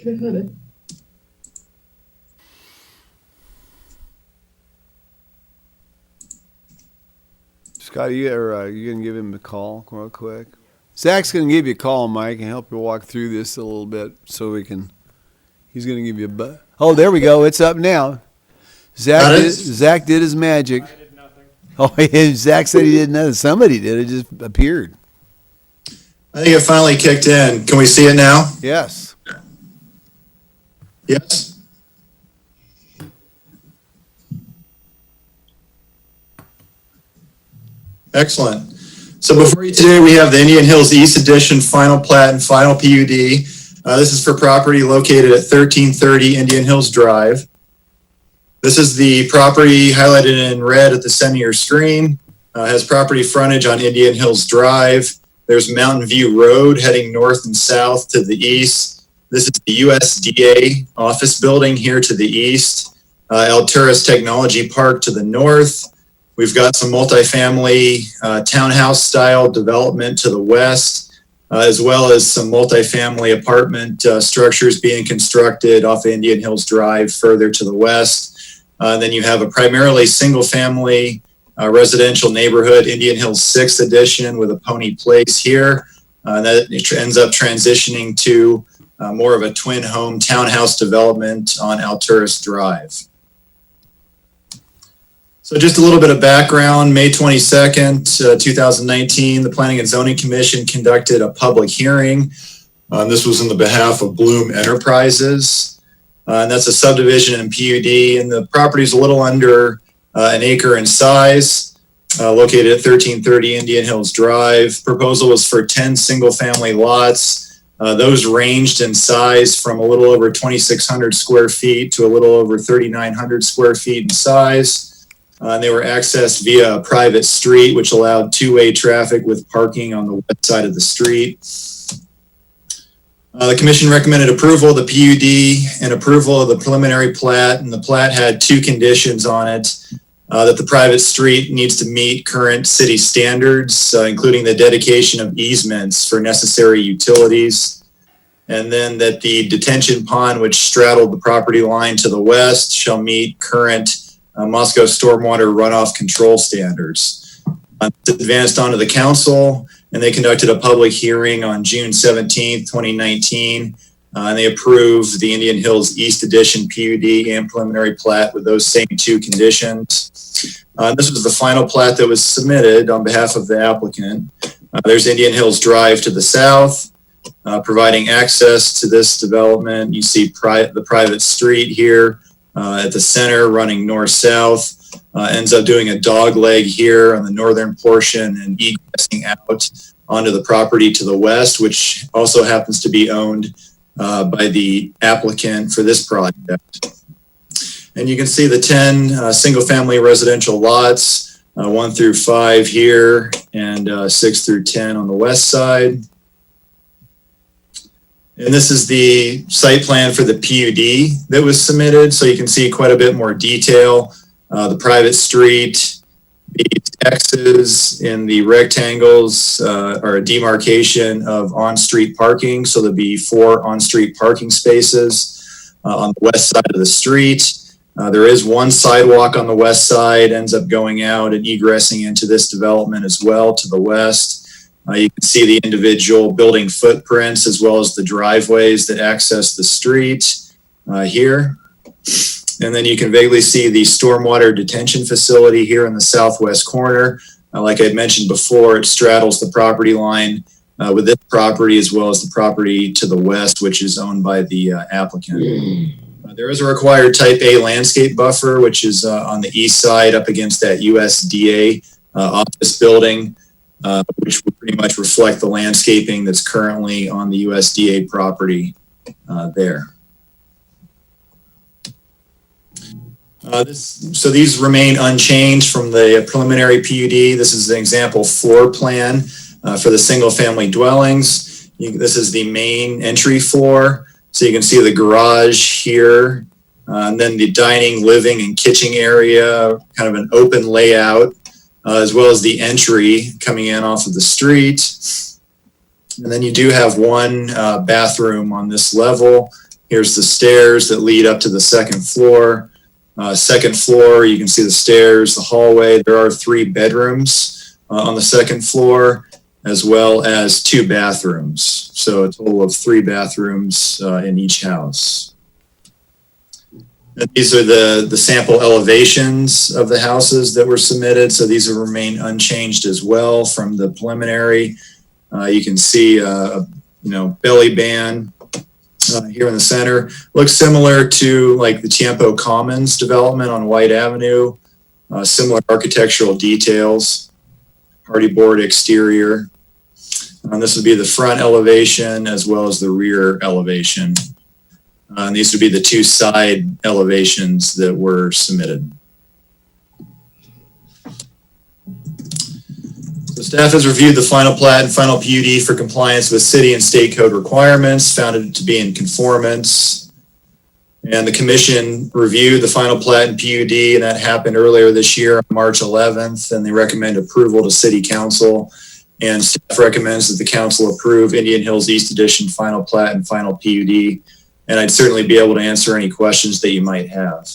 [SPEAKER 12] Good.
[SPEAKER 2] Scotty, you going to give him a call real quick? Zach's going to give you a call, Mike, and help you walk through this a little bit so he's going to give you a Oh, there we go. It's up now. Zach did his magic. I did nothing. Oh, Zach said he did nothing. Somebody did. It just appeared.
[SPEAKER 11] I think it finally kicked in. Can we see it now?
[SPEAKER 2] Yes.
[SPEAKER 11] Yes. Excellent. So before you today, we have the Indian Hills East Edition Final Plat and Final PUD. This is for property located at 1330 Indian Hills Drive. This is the property highlighted in red at the center of your screen. Has property frontage on Indian Hills Drive. There's Mountain View Road heading north and south to the east. This is the USDA office building here to the east. Alturas Technology Park to the north. We've got some multifamily townhouse style development to the west, as well as some multifamily apartment structures being constructed off Indian Hills Drive further to the west. Then you have a primarily single family residential neighborhood, Indian Hills 6th Edition with a Pony Place here. That ends up transitioning to more of a twin home townhouse development on Alturas Drive. So just a little bit of background. May 22nd, 2019, the Planning and Zoning Commission conducted a public hearing. This was on the behalf of Bloom Enterprises. And that's a subdivision in PUD, and the property is a little under an acre in size, located at 1330 Indian Hills Drive. Proposal was for 10 single-family lots. Those ranged in size from a little over 2,600 square feet to a little over 3,900 square feet in size. They were accessed via a private street, which allowed two-way traffic with parking on the west side of the street. The commission recommended approval of the PUD and approval of the preliminary plat, and the plat had two conditions on it. That the private street needs to meet current city standards, including the dedication of easements for necessary utilities. And then that the detention pond, which straddled the property line to the west, shall meet current Moscow stormwater runoff control standards. It's advanced onto the council, and they conducted a public hearing on June 17th, 2019, and they approved the Indian Hills East Edition PUD and preliminary plat with those same two conditions. This was the final plat that was submitted on behalf of the applicant. There's Indian Hills Drive to the south, providing access to this development. You see the private street here at the center running north-south. Ends up doing a dog leg here on the northern portion and egressing out onto the property to the west, which also happens to be owned by the applicant for this project. And you can see the 10 single-family residential lots, 1 through 5 here, and 6 through 10 on the west side. And this is the site plan for the PUD that was submitted, so you can see quite a bit more detail. The private street, the X's in the rectangles are a demarcation of on-street parking. So there'll be 4 on-street parking spaces on the west side of the street. There is one sidewalk on the west side, ends up going out and egressing into this development as well to the west. You can see the individual building footprints as well as the driveways that access the street here. And then you can vaguely see the stormwater detention facility here in the southwest corner. Like I mentioned before, it straddles the property line with this property as well as the property to the west, which is owned by the applicant. There is a required type A landscape buffer, which is on the east side up against that USDA office building, which will pretty much reflect the landscaping that's currently on the USDA property there. So these remain unchanged from the preliminary PUD. This is an example floor plan for the single family dwellings. This is the main entry floor. So you can see the garage here, and then the dining, living, and kitchen area, kind of an open layout, as well as the entry coming in off of the street. And then you do have one bathroom on this level. Here's the stairs that lead up to the second floor. Second floor, you can see the stairs, the hallway. There are 3 bedrooms on the second floor, as well as 2 bathrooms. So a total of 3 bathrooms in each house. And these are the sample elevations of the houses that were submitted. So these will remain unchanged as well from the preliminary. You can see, belly band here in the center. Looks similar to like the Tiempo Commons development on White Avenue. Similar architectural details. Party board exterior. And this would be the front elevation as well as the rear elevation. And these would be the 2 side elevations that were submitted. So staff has reviewed the final plat and final PUD for compliance with city and state code requirements, found it to be in conformance. And the commission reviewed the final plat and PUD, and that happened earlier this year on March 11th, and they recommend approval to city council. And staff recommends that the council approve Indian Hills East Edition final plat and final PUD. And I'd certainly be able to answer any questions that you might have.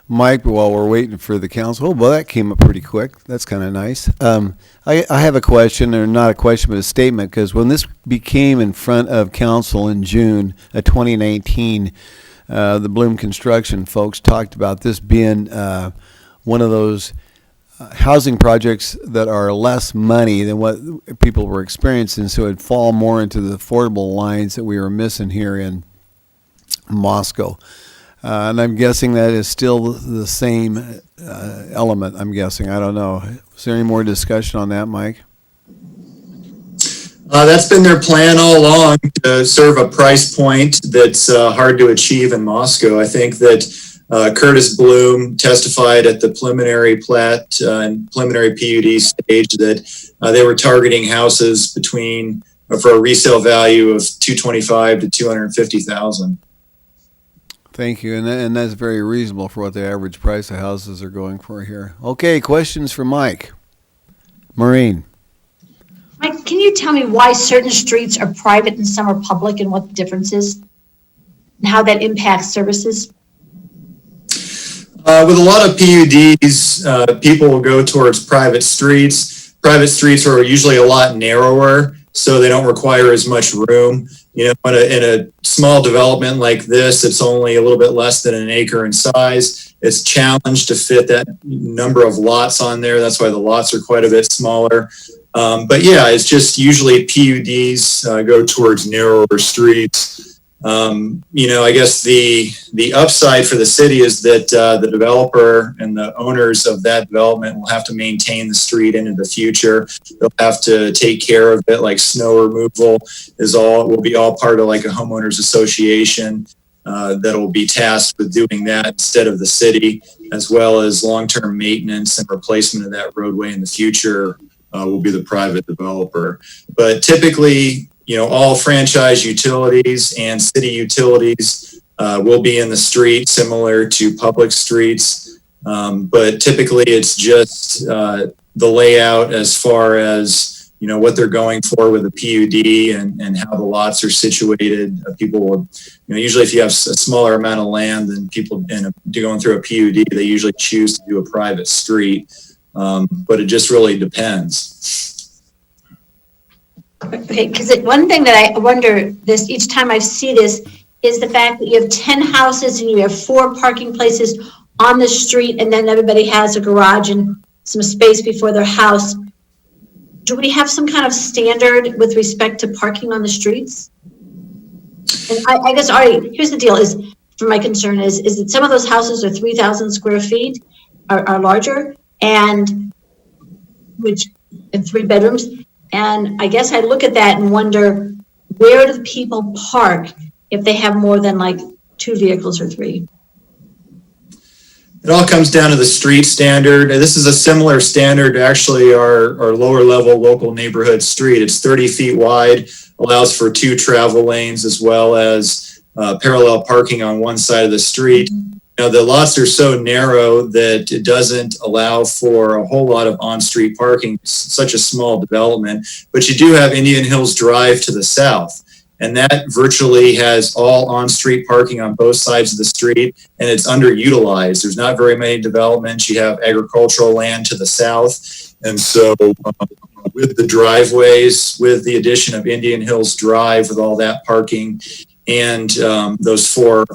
[SPEAKER 2] Mike, while we're waiting for the council, well, that came up pretty quick. That's kind of nice. I have a question, or not a question, but a statement, because when this became in front of council in June of 2019, the Bloom Construction folks talked about this being one of those housing projects that are less money than what people were experiencing, so it'd fall more into the affordable lines that we were missing here in Moscow. And I'm guessing that is still the same element, I'm guessing. I don't know. Is there any more discussion on that, Mike?
[SPEAKER 11] That's been their plan all along, to serve a price point that's hard to achieve in Moscow. I think that Curtis Bloom testified at the preliminary plat and preliminary PUD stage that they were targeting houses between for a resale value of $225,000 to $250,000.
[SPEAKER 2] Thank you, and that's very reasonable for what the average price of houses are going for here. Okay, questions for Mike. Maureen.
[SPEAKER 1] Mike, can you tell me why certain streets are private and some are public, and what the difference is? And how that impacts services?
[SPEAKER 11] With a lot of PUDs, people will go towards private streets. Private streets are usually a lot narrower, so they don't require as much room. You know, in a small development like this, it's only a little bit less than an acre in size. It's challenged to fit that number of lots on there. That's why the lots are quite a bit smaller. But yeah, it's just usually PUDs go towards narrower streets. I guess the upside for the city is that the developer and the owners of that development will have to maintain the street into the future. They'll have to take care of it, like snow removal will be all part of like a homeowners association that'll be tasked with doing that instead of the city, as well as long-term maintenance and replacement of that roadway in the future will be the private developer. But typically, all franchise utilities and city utilities will be in the street, similar to public streets. But typically it's just the layout as far as what they're going for with the PUD and how the lots are situated. People will, usually if you have a smaller amount of land than people going through a PUD, they usually choose to do a private street. But it just really depends.
[SPEAKER 1] Okay, because one thing that I wonder this each time I see this is the fact that you have 10 houses and you have 4 parking places on the street, and then everybody has a garage and some space before their house. Do we have some kind of standard with respect to parking on the streets? And I guess, Ari, here's the deal is, for my concern is that some of those houses are 3,000 square feet, are larger, and and 3 bedrooms. And I guess I look at that and wonder, where do people park if they have more than like 2 vehicles or 3?
[SPEAKER 11] It all comes down to the street standard. This is a similar standard to actually our lower level local neighborhood street. It's 30 feet wide, allows for 2 travel lanes as well as parallel parking on one side of the street. The lots are so narrow that it doesn't allow for a whole lot of on-street parking. It's such a small development, but you do have Indian Hills Drive to the south. And that virtually has all on-street parking on both sides of the street, and it's underutilized. There's not very many developments. You have agricultural land to the south. And so with the driveways, with the addition of Indian Hills Drive, with all that parking, and those 4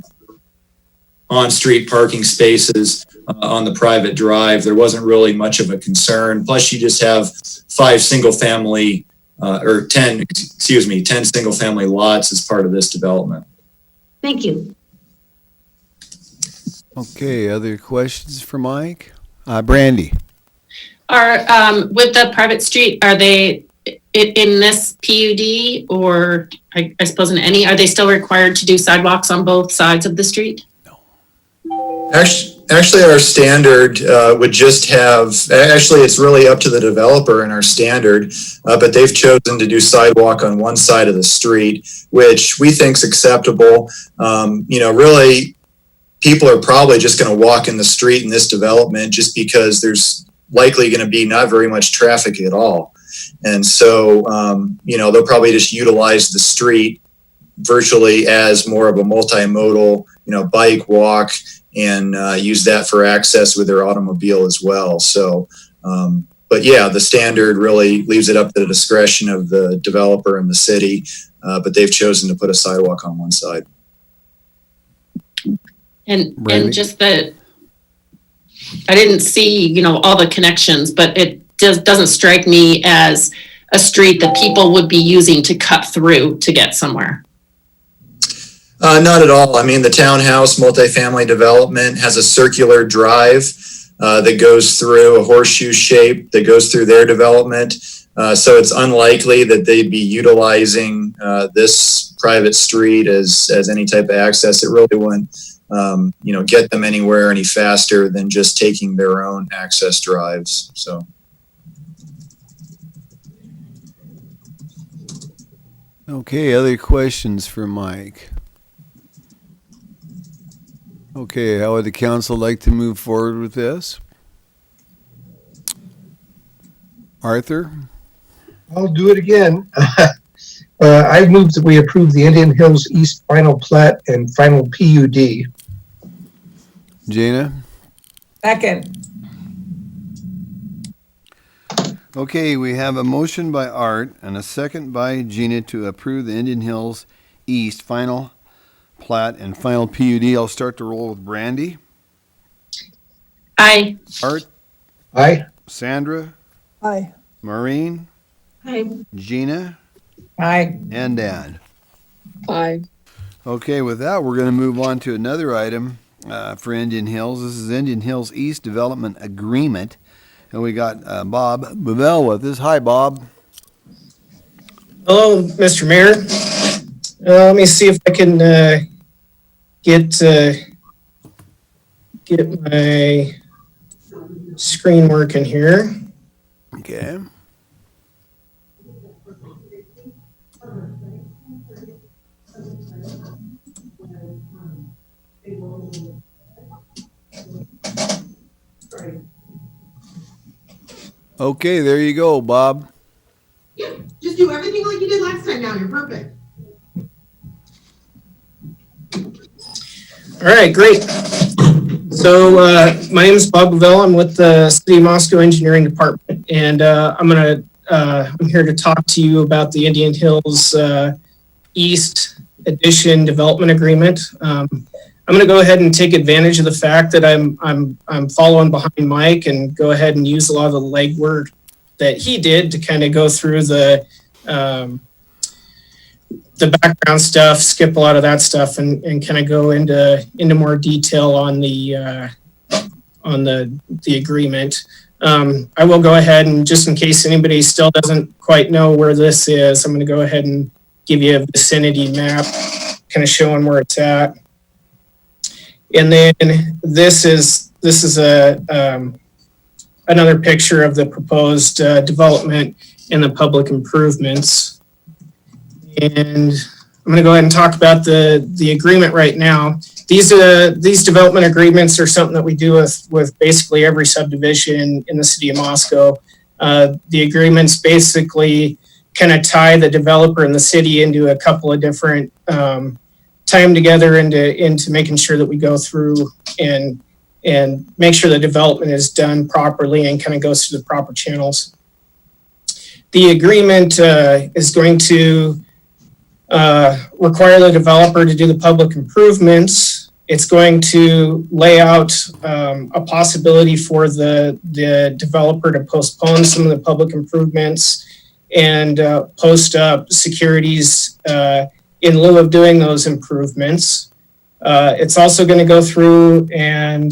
[SPEAKER 11] on-street parking spaces on the private drive, there wasn't really much of a concern. Plus, you just have 5 single-family or 10 single-family lots as part of this development.
[SPEAKER 1] Thank you.
[SPEAKER 2] Okay, other questions for Mike? Brandy?
[SPEAKER 6] Are, with the private street, are they in this PUD or I suppose in any, are they still required to do sidewalks on both sides of the street?
[SPEAKER 11] Actually, our standard would just have, actually, it's really up to the developer in our standard, but they've chosen to do sidewalk on one side of the street, which we think is acceptable. Really, people are probably just going to walk in the street in this development just because there's likely going to be not very much traffic at all. And so, they'll probably just utilize the street virtually as more of a multimodal, bike, walk, and use that for access with their automobile as well. So, but yeah, the standard really leaves it up to the discretion of the developer and the city, but they've chosen to put a sidewalk on one side.
[SPEAKER 6] And just that, I didn't see, all the connections, but it doesn't strike me as a street that people would be using to cut through to get somewhere.
[SPEAKER 11] Not at all. I mean, the townhouse multifamily development has a circular drive that goes through a horseshoe shape that goes through their development. So it's unlikely that they'd be utilizing this private street as any type of access. It really wouldn't, get them anywhere any faster than just taking their own access drives. So.
[SPEAKER 2] Okay, other questions for Mike? Okay, how would the council like to move forward with this? Arthur?
[SPEAKER 3] I'll do it again. I move that we approve the Indian Hills East final plat and final PUD.
[SPEAKER 2] Jana?
[SPEAKER 9] Second.
[SPEAKER 2] Okay, we have a motion by Art and a second by Gina to approve the Indian Hills East final plat and final PUD. I'll start the roll with Brandy.
[SPEAKER 6] Aye.
[SPEAKER 2] Art?
[SPEAKER 3] Aye.
[SPEAKER 2] Sandra?
[SPEAKER 4] Aye.
[SPEAKER 2] Maureen?
[SPEAKER 1] Hi.
[SPEAKER 2] Gina?
[SPEAKER 9] Aye.
[SPEAKER 2] And Dan?
[SPEAKER 12] Aye.
[SPEAKER 2] Okay, with that, we're going to move on to another item for Indian Hills. This is Indian Hills East Development Agreement. And we got Bob Bovell with us. Hi, Bob.
[SPEAKER 13] Hello, Mr. Mayor. Let me see if I can get my screen working here.
[SPEAKER 2] Okay. Okay, there you go, Bob.
[SPEAKER 12] Yeah, just do everything like you did last time now. You're perfect.
[SPEAKER 13] All right, great. So my name is Bob Bavell. I'm with the City of Moscow Engineering Department, and I'm here to talk to you about the Indian Hills East Addition Development Agreement. I'm going to go ahead and take advantage of the fact that I'm following behind Mike and go ahead and use a lot of the legwork that he did to kind of go through the background stuff, skip a lot of that stuff, and kind of go into more detail on the agreement. I will go ahead and, just in case anybody still doesn't quite know where this is, I'm going to go ahead and give you a vicinity map, kind of showing where it's at. And then this is another picture of the proposed development and the public improvements. And I'm going to go ahead and talk about the agreement right now. These development agreements are something that we do with basically every subdivision in the city of Moscow. The agreements basically kind of tie the developer and the city into a couple of different tie them together into making sure that we go through and make sure the development is done properly and kind of goes through the proper channels. The agreement is going to require the developer to do the public improvements. It's going to lay out a possibility for the developer to postpone some of the public improvements and post up securities in lieu of doing those improvements. It's also going to go through and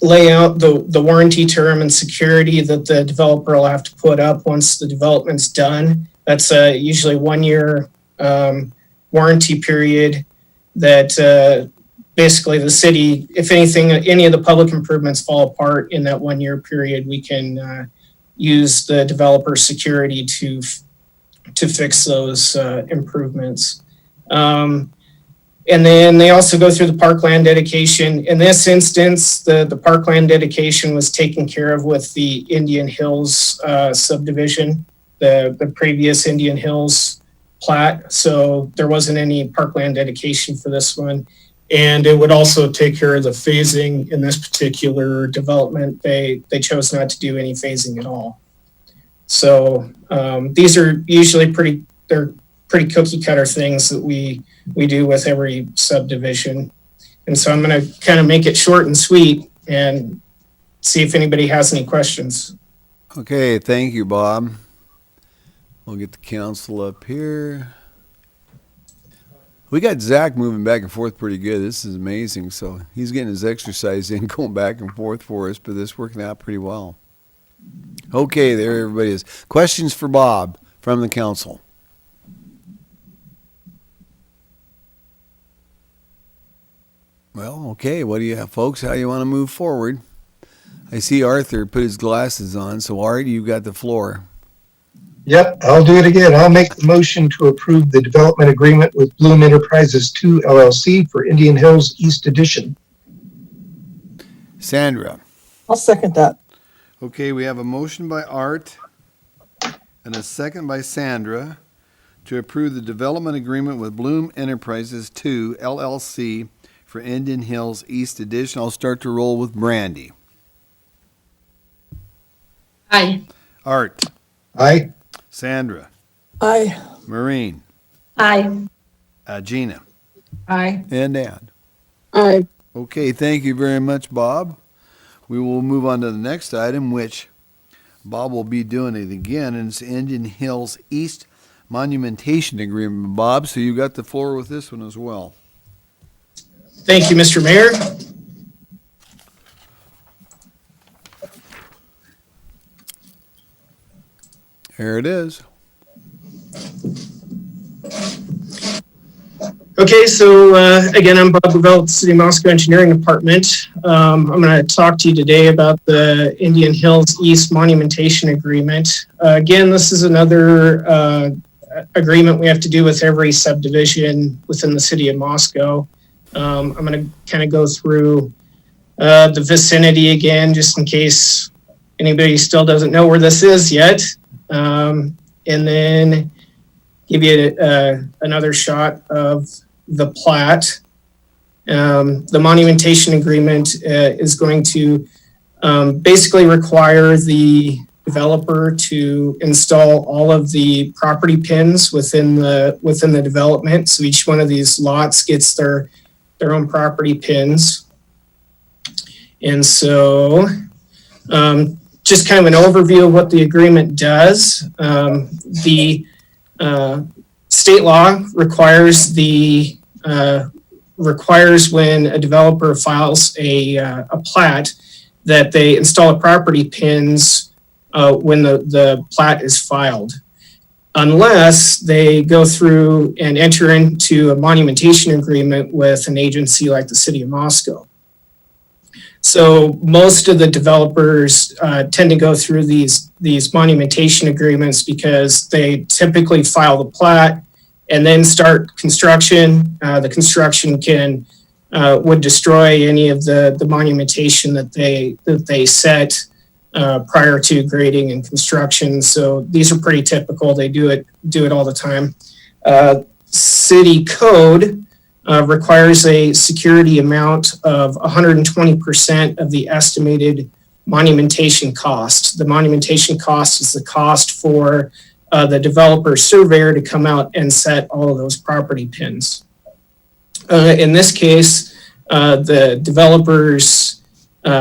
[SPEAKER 13] lay out the warranty term and security that the developer will have to put up once the development's done. That's usually 1 year warranty period that basically the city, if anything, any of the public improvements fall apart in that 1 year period, we can use the developer security to fix those improvements. And then they also go through the parkland dedication. In this instance, the parkland dedication was taken care of with the Indian Hills subdivision, the previous Indian Hills plat. So there wasn't any parkland dedication for this one. And it would also take care of the phasing in this particular development. They chose not to do any phasing at all. So these are usually pretty cookie cutter things that we do with every subdivision. And so I'm going to kind of make it short and sweet and see if anybody has any questions.
[SPEAKER 2] Okay, thank you, Bob. We'll get the council up here. We got Zach moving back and forth pretty good. This is amazing. So he's getting his exercise in, going back and forth for us, but this is working out pretty well. Okay, there everybody is. Questions for Bob from the council? Well, okay, what do you have, folks? How do you want to move forward? I see Arthur put his glasses on, so Art, you've got the floor.
[SPEAKER 3] Yep, I'll do it again. I'll make the motion to approve the development agreement with Bloom Enterprises 2 LLC for Indian Hills East Addition.
[SPEAKER 2] Sandra.
[SPEAKER 4] I'll second that.
[SPEAKER 2] Okay, we have a motion by Art and a second by Sandra to approve the development agreement with Bloom Enterprises 2 LLC for Indian Hills East Addition. I'll start to roll with Brandy.
[SPEAKER 6] Aye.
[SPEAKER 2] Art.
[SPEAKER 3] Aye.
[SPEAKER 2] Sandra.
[SPEAKER 4] Aye.
[SPEAKER 2] Maureen.
[SPEAKER 1] Aye.
[SPEAKER 2] Gina.
[SPEAKER 9] Aye.
[SPEAKER 2] And Ann.
[SPEAKER 12] Aye.
[SPEAKER 2] Okay, thank you very much, Bob. We will move on to the next item, which Bob will be doing it again, and it's Indian Hills East Monumentation Agreement. Bob, so you got the floor with this one as well.
[SPEAKER 13] Thank you, Mr. Mayor.
[SPEAKER 2] There it is.
[SPEAKER 13] Okay, so again, I'm Bob Bavell with the City of Moscow Engineering Department. I'm going to talk to you today about the Indian Hills East Monumentation Agreement. Again, this is another agreement we have to do with every subdivision within the City of Moscow. I'm going to kind of go through the vicinity again, just in case anybody still doesn't know where this is yet. And then give you another shot of the plat. The monumentation agreement is going to basically require the developer to install all of the property pins within the development. So each one of these lots gets their own property pins. And so just kind of an overview of what the agreement does. The state law requires when a developer files a plat that they install a property pins when the plat is filed, unless they go through and enter into a monumentation agreement with an agency like the City of Moscow. So most of the developers tend to go through these monumentation agreements because they typically file the plat and then start construction. The construction would destroy any of the monumentation that they set prior to grading and construction. So these are pretty typical. They do it all the time. City code requires a security amount of 120% of the estimated monumentation cost. The monumentation cost is the cost for the developer surveyor to come out and set all of those property pins. In this case, the developer's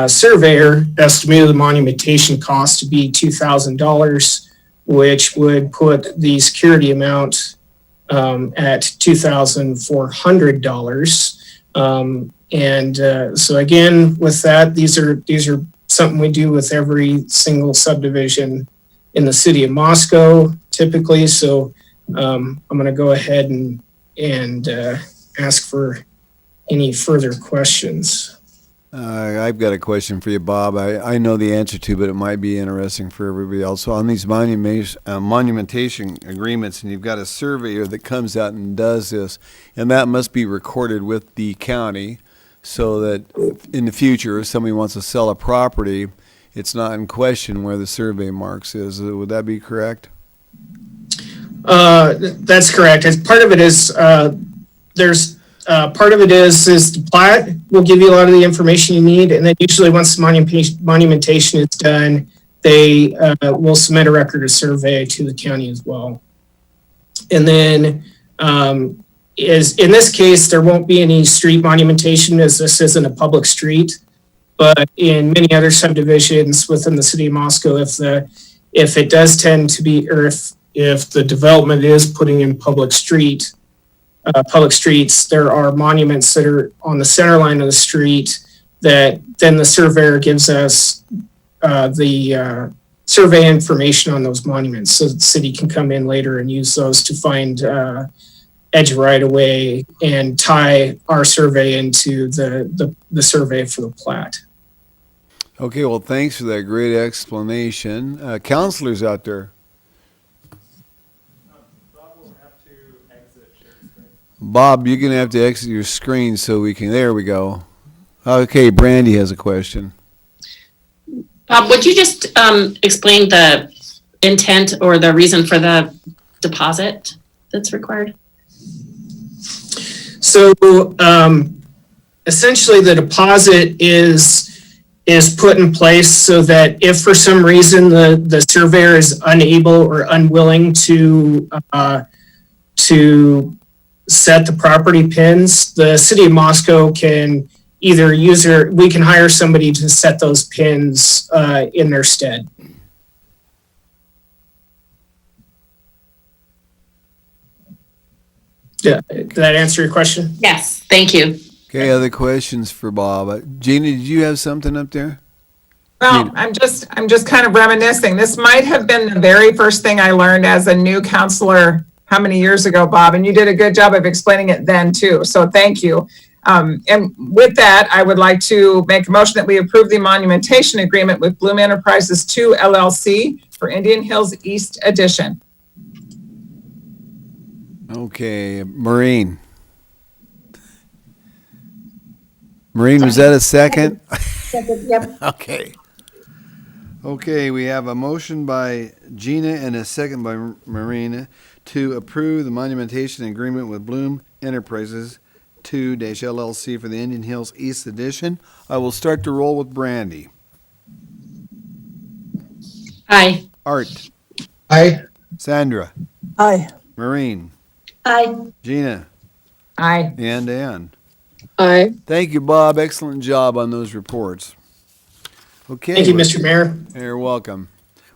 [SPEAKER 13] surveyor estimated the monumentation cost to be $2,000, which would put the security amount at $2,400. So again, with that, these are something we do with every single subdivision in the City of Moscow typically. So I'm going to go ahead and ask for any further questions.
[SPEAKER 2] I've got a question for you, Bob. I know the answer to, but it might be interesting for everybody else. So on these monumentation agreements, and you've got a surveyor that comes out and does this, and that must be recorded with the county so that in the future, if somebody wants to sell a property, it's not in question where the survey marks is. Would that be correct?
[SPEAKER 13] That's correct. As part of it is, part of it is the plat will give you a lot of the information you need, and then usually once the monumentation is done, they will submit a record of survey to the county as well. And then is in this case, there won't be any street monumentation as this isn't a public street, but in many other subdivisions within the City of Moscow, if it does tend to be, or if the development is putting in public streets, there are monuments that are on the center line of the street that then the surveyor gives us the survey information on those monuments so that the city can come in later and use those to find edge right away and tie our survey into the survey for the plat.
[SPEAKER 2] Okay, well, thanks for that great explanation. Counselors out there. Bob, you're going to have to exit your screen so we can, there we go. Okay, Brandy has a question.
[SPEAKER 6] Bob, would you just explain the intent or the reason for the deposit that's required?
[SPEAKER 13] So essentially the deposit is put in place so that if for some reason the surveyor is unable or unwilling to set the property pins, the City of Moscow can either we can hire somebody to set those pins in their stead. Yeah, did that answer your question?
[SPEAKER 6] Yes, thank you.
[SPEAKER 2] Okay, other questions for Bob? Gina, did you have something up there?
[SPEAKER 9] Well, I'm just kind of reminiscing. This might have been the very first thing I learned as a new counselor how many years ago, Bob, and you did a good job of explaining it then too. So thank you. And with that, I would like to make a motion that we approve the monumentation agreement with Bloom Enterprises 2 LLC for Indian Hills East Edition.
[SPEAKER 2] Okay, Maureen. Maureen, was that a second?
[SPEAKER 1] Second, yep.
[SPEAKER 2] Okay. Okay, we have a motion by Gina and a second by Marina to approve the monumentation agreement with Bloom Enterprises 2-LLC for the Indian Hills East Edition. I will start the roll with Brandy.
[SPEAKER 6] Aye.
[SPEAKER 2] Art,
[SPEAKER 3] Aye.
[SPEAKER 2] Sandra,
[SPEAKER 4] Aye.
[SPEAKER 2] Maureen,
[SPEAKER 1] Aye.
[SPEAKER 2] Gina,
[SPEAKER 9] Aye.
[SPEAKER 2] and Ann.
[SPEAKER 14] Aye.
[SPEAKER 2] Thank you, Bob. Excellent job on those reports. Okay.
[SPEAKER 13] Thank you, Mr. Mayor.
[SPEAKER 2] You're welcome.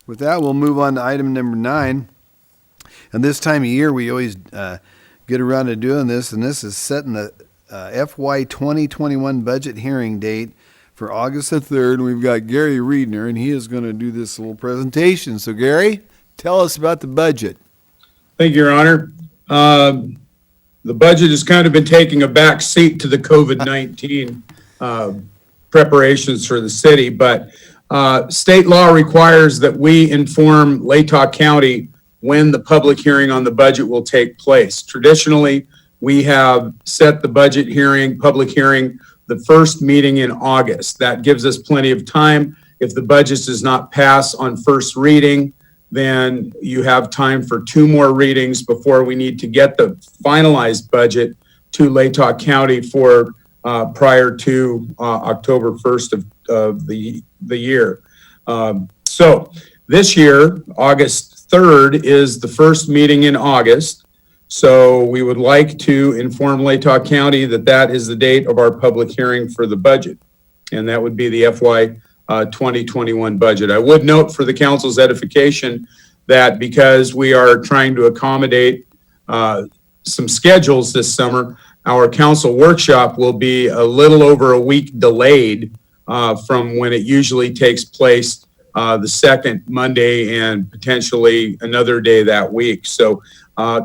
[SPEAKER 2] With that, we'll move on to item number 9. And this time of year, we always get around to doing this, and this is setting the FY 2021 budget hearing date for August the 3rd. We've got Gary Riedner, and he is going to do this little presentation. So, Gary, tell us about the budget.
[SPEAKER 8] Thank you, Your Honor. The budget has kind of been taking a back seat to the COVID-19 preparations for the city, but state law requires that we inform Latah County when the public hearing on the budget will take place. Traditionally, we have set the budget hearing, public hearing, the first meeting in August. That gives us plenty of time. If the budget does not pass on first reading, then you have time for 2 more readings before we need to get the finalized budget to Latah County for prior to October 1st of the year. So this year, August 3rd is the first meeting in August. So we would like to inform Latah County that that is the date of our public hearing for the budget. And that would be the FY 2021 budget. I would note for the council's edification that because we are trying to accommodate some schedules this summer, our council workshop will be a little over a week delayed from when it usually takes place the second Monday and potentially another day that week. So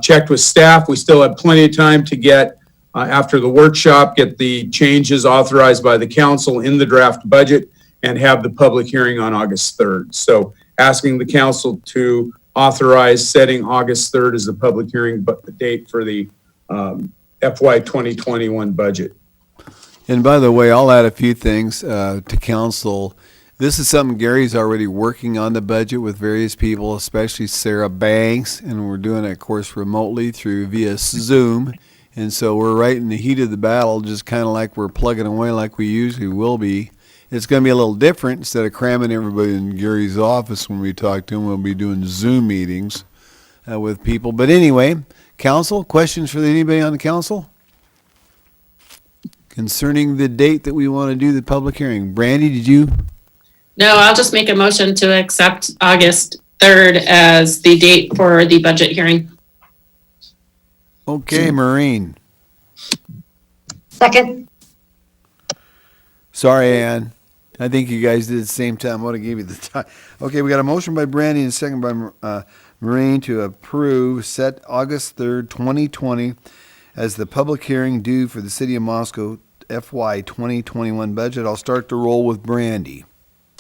[SPEAKER 8] checked with staff. We still have plenty of time to get, after the workshop, get the changes authorized by the council in the draft budget and have the public hearing on August 3rd. So asking the council to authorize setting August 3rd as the public hearing date for the FY 2021 budget.
[SPEAKER 2] And by the way, I'll add a few things to council. This is something Gary's already working on the budget with various people, especially Sarah Banks, and we're doing it, of course, remotely through via Zoom. And so we're right in the heat of the battle, just kind of like we're plugging away like we usually will be. It's going to be a little different. Instead of cramming everybody in Gary's office when we talk to him, we'll be doing Zoom meetings with people. But anyway, council, questions for anybody on the council? Concerning the date that we want to do the public hearing. Brandy, did you?
[SPEAKER 6] No, I'll just make a motion to accept August 3rd as the date for the budget hearing.
[SPEAKER 2] Okay, Maureen.
[SPEAKER 1] Second.
[SPEAKER 2] Sorry, Ann. I think you guys did at the same time. I would have gave you the time. Okay, we got a motion by Brandy and a second by Maureen to approve set August 3rd, 2020 as the public hearing due for the City of Moscow FY 2021 budget. I'll start the roll with Brandy.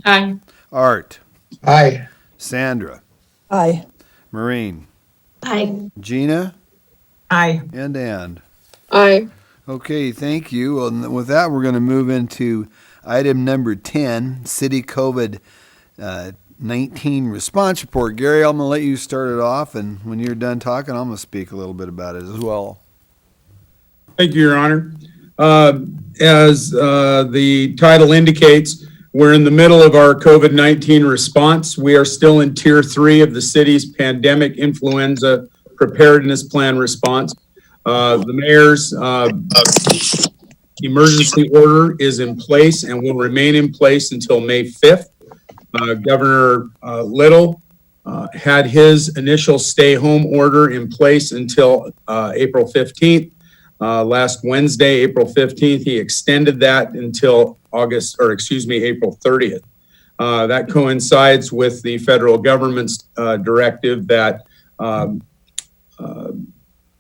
[SPEAKER 6] Aye.
[SPEAKER 2] Art.
[SPEAKER 3] Aye.
[SPEAKER 2] Sandra.
[SPEAKER 4] Aye.
[SPEAKER 2] Maureen.
[SPEAKER 1] Aye.
[SPEAKER 2] Gina.
[SPEAKER 9] Aye.
[SPEAKER 2] And Ann.
[SPEAKER 14] Aye.
[SPEAKER 2] Okay, thank you. And with that, we're going to move into item number 10, City COVID-19 response report. Gary, I'm going to let you start it off, and when you're done talking, I'm going to speak a little bit about it as well.
[SPEAKER 8] Thank you, Your Honor. As the title indicates, we're in the middle of our COVID-19 response. We are still in Tier 3 of the city's pandemic influenza preparedness plan response. The mayor's emergency order is in place and will remain in place until May 5th. Governor Little had his initial stay-home order in place until April 15th. Last Wednesday, April 15th, he extended that until April 30th. That coincides with the federal government's directive that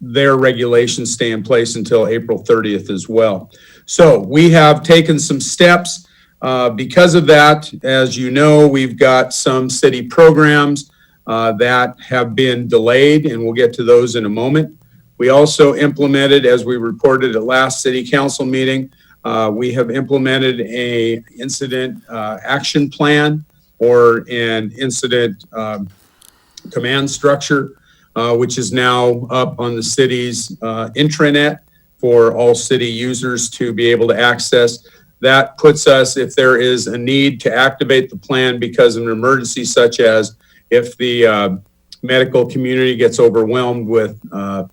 [SPEAKER 8] their regulations stay in place until April 30th as well. So we have taken some steps. Because of that, as you know, we've got some city programs that have been delayed, and we'll get to those in a moment. We also implemented, as we reported at last city council meeting, we have implemented a incident action plan or an incident command structure, which is now up on the city's intranet for all city users to be able to access. That puts us, if there is a need to activate the plan because of an emergency, such as if the medical community gets overwhelmed with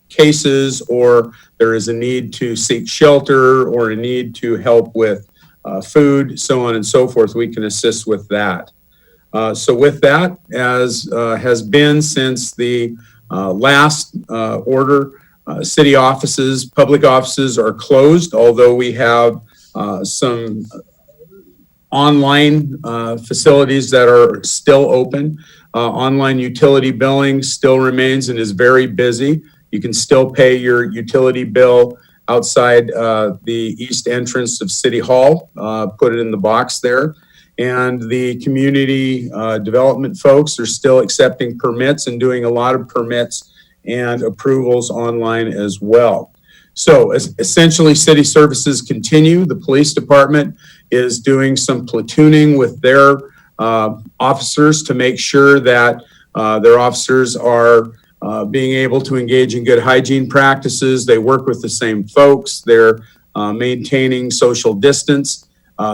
[SPEAKER 8] cases, or there is a need to seek shelter, or a need to help with food, so on and so forth, we can assist with that. So with that, as has been since the last order, city offices, public offices are closed, although we have some online facilities that are still open. Online utility billing still remains and is very busy. You can still pay your utility bill outside the east entrance of City Hall, put it in the box there. And the community development folks are still accepting permits and doing a lot of permits and approvals online as well. So essentially, city services continue. The police department is doing some platooning with their officers to make sure that their officers are being able to engage in good hygiene practices. They work with the same folks. They're maintaining social distance,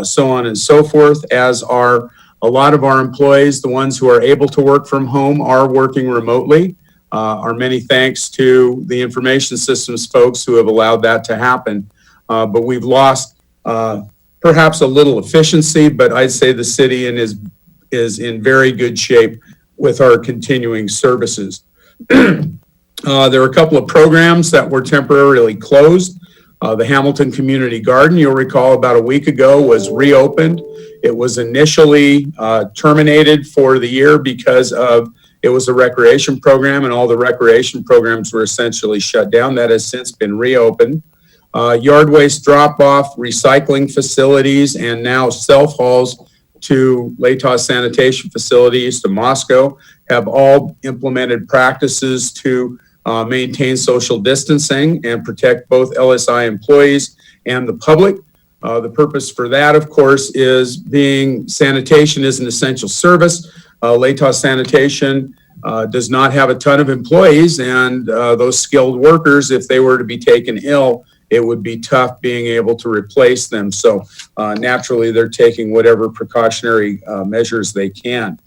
[SPEAKER 8] so on and so forth, as are a lot of our employees. The ones who are able to work from home are working remotely. Our many thanks to the information systems folks who have allowed that to happen. But we've lost perhaps a little efficiency, but I'd say the city is in very good shape with our continuing services. There are a couple of programs that were temporarily closed. The Hamilton Community Garden, you'll recall about a week ago, was reopened. It was initially terminated for the year because it was a recreation program, and all the recreation programs were essentially shut down. That has since been reopened. Yard waste drop-off, recycling facilities, and now self-hauls to Latos sanitation facilities to Moscow have all implemented practices to maintain social distancing and protect both LSI employees and the public. The purpose for that, of course, is being sanitation is an essential service. Latos Sanitation does not have a ton of employees, and those skilled workers, if they were to be taken ill, it would be tough being able to replace them. So naturally, they're taking whatever precautionary measures they can.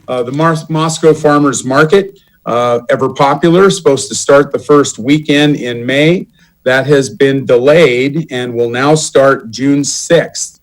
[SPEAKER 8] The Moscow Farmers Market, ever popular, is supposed to start the first weekend in May. That has been delayed and will now start June 6th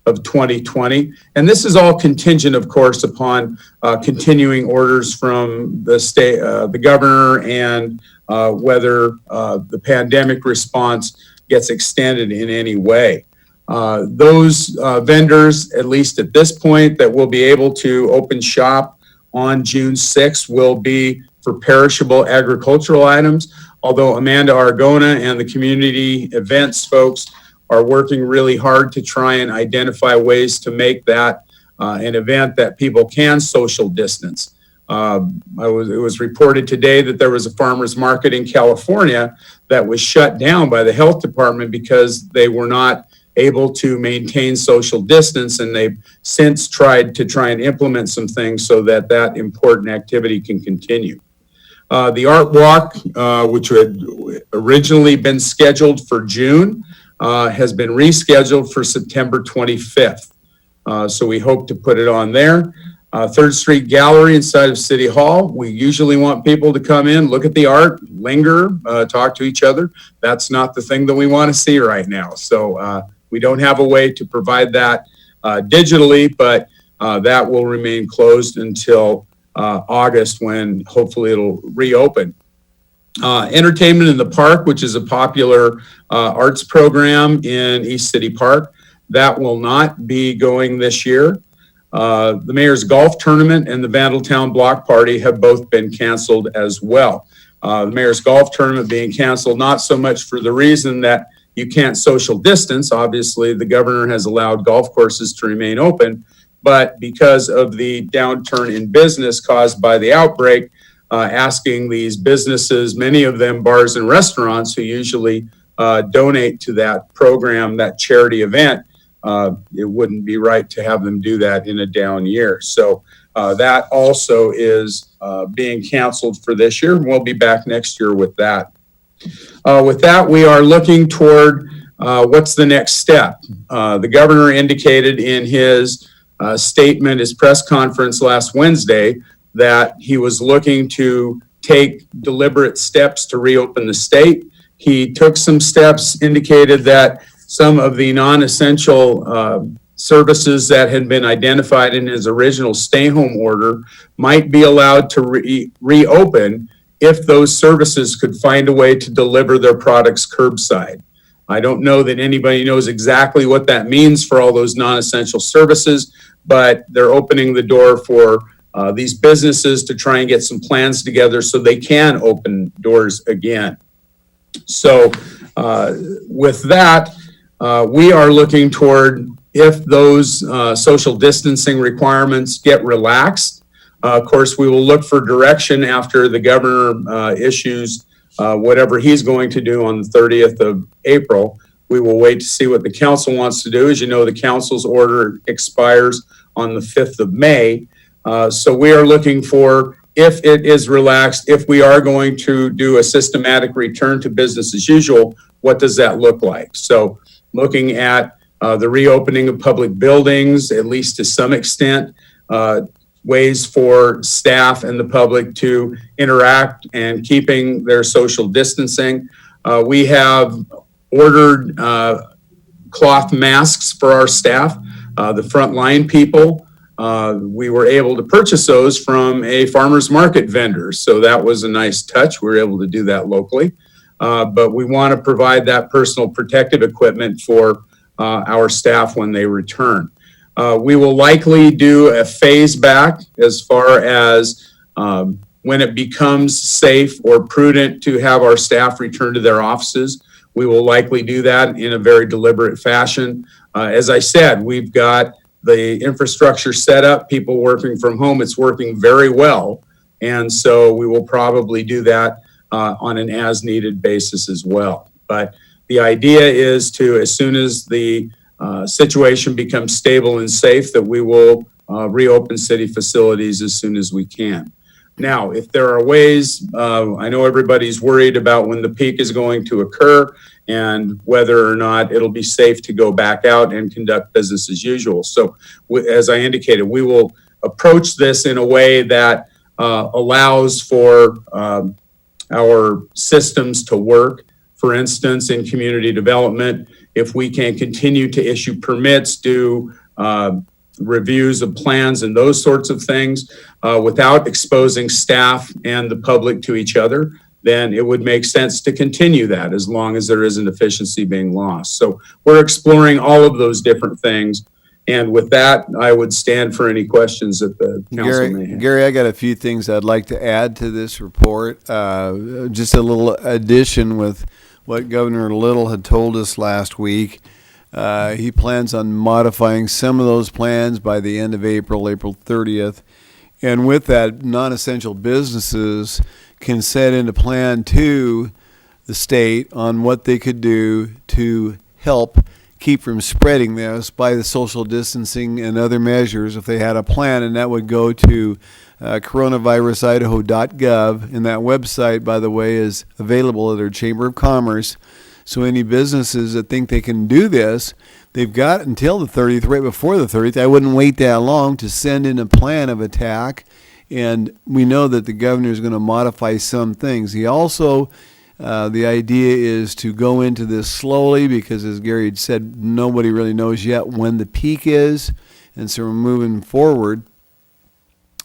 [SPEAKER 8] of 2020. And this is all contingent, of course, upon continuing orders from the state, the governor, and whether the pandemic response gets extended in any way. Those vendors, at least at this point, that will be able to open shop on June 6th will be for perishable agricultural items, although Amanda Argona and the community events folks are working really hard to try and identify ways to make that an event that people can social distance. It was reported today that there was a farmer's market in California that was shut down by the health department because they were not able to maintain social distance, and they've since tried and implement some things so that that important activity can continue. The Art Walk, which had originally been scheduled for June, has been rescheduled for September 25th. So we hope to put it on there. 3rd Street Gallery inside of City Hall. We usually want people to come in, look at the art, linger, talk to each other. That's not the thing that we want to see right now. So we don't have a way to provide that digitally, but that will remain closed until August, when hopefully it'll reopen. Entertainment in the Park, which is a popular arts program in East City Park, that will not be going this year. The Mayor's Golf Tournament and the Vandaltown Block Party have both been canceled as well. The Mayor's Golf Tournament being canceled, not so much for the reason that you can't social distance. Obviously, the governor has allowed golf courses to remain open, but because of the downturn in business caused by the outbreak, asking these businesses, many of them bars and restaurants who usually donate to that program, that charity event, it wouldn't be right to have them do that in a down year. So that also is being canceled for this year, and we'll be back next year with that. With that, we are looking toward what's the next step. The governor indicated in his statement, his press conference last Wednesday, that he was looking to take deliberate steps to reopen the state. He took some steps, indicated that some of the non-essential services that had been identified in his original stay-home order might be allowed to reopen if those services could find a way to deliver their products curbside. I don't know that anybody knows exactly what that means for all those non-essential services, but they're opening the door for these businesses to try and get some plans together so they can open doors again. So with that, we are looking toward if those social distancing requirements get relaxed. Of course, we will look for direction after the governor issues whatever he's going to do on the 30th of April. We will wait to see what the council wants to do. As you know, the council's order expires on the 5th of May. So we are looking for, if it is relaxed, if we are going to do a systematic return to business as usual, what does that look like? So looking at the reopening of public buildings, at least to some extent, ways for staff and the public to interact and keeping their social distancing. We have ordered cloth masks for our staff, the frontline people. We were able to purchase those from a farmer's market vendor. So that was a nice touch. We were able to do that locally. But we want to provide that personal protective equipment for our staff when they return. We will likely do a phase back as far as when it becomes safe or prudent to have our staff return to their offices. We will likely do that in a very deliberate fashion. As I said, we've got the infrastructure set up, people working from home. It's working very well. And so we will probably do that on an as needed basis as well. But the idea is to, as soon as the situation becomes stable and safe, that we will reopen city facilities as soon as we can. Now, if there are ways, I know everybody's worried about when the peak is going to occur and whether or not it'll be safe to go back out and conduct business as usual. So as I indicated, we will approach this in a way that allows for our systems to work. For instance, in community development, if we can continue to issue permits, do reviews of plans and those sorts of things without exposing staff and the public to each other, then it would make sense to continue that as long as there isn't efficiency being lost. So we're exploring all of those different things. And with that, I would stand for any questions that the council may have.
[SPEAKER 2] Gary, I got a few things I'd like to add to this report. Just a little addition with what Governor Little had told us last week. He plans on modifying some of those plans by the end of April 30th. And with that, non-essential businesses can set into plan to the state on what they could do to help keep from spreading this by the social distancing and other measures if they had a plan. And that would go to coronavirusidaho.gov. And that website, by the way, is available at our Chamber of Commerce. So any businesses that think they can do this, they've got until the 30th, right before the 30th. I wouldn't wait that long to send in a plan of attack. And we know that the governor is going to modify some things. He also, the idea is to go into this slowly because, as Gary had said, nobody really knows yet when the peak is. And so we're moving forward.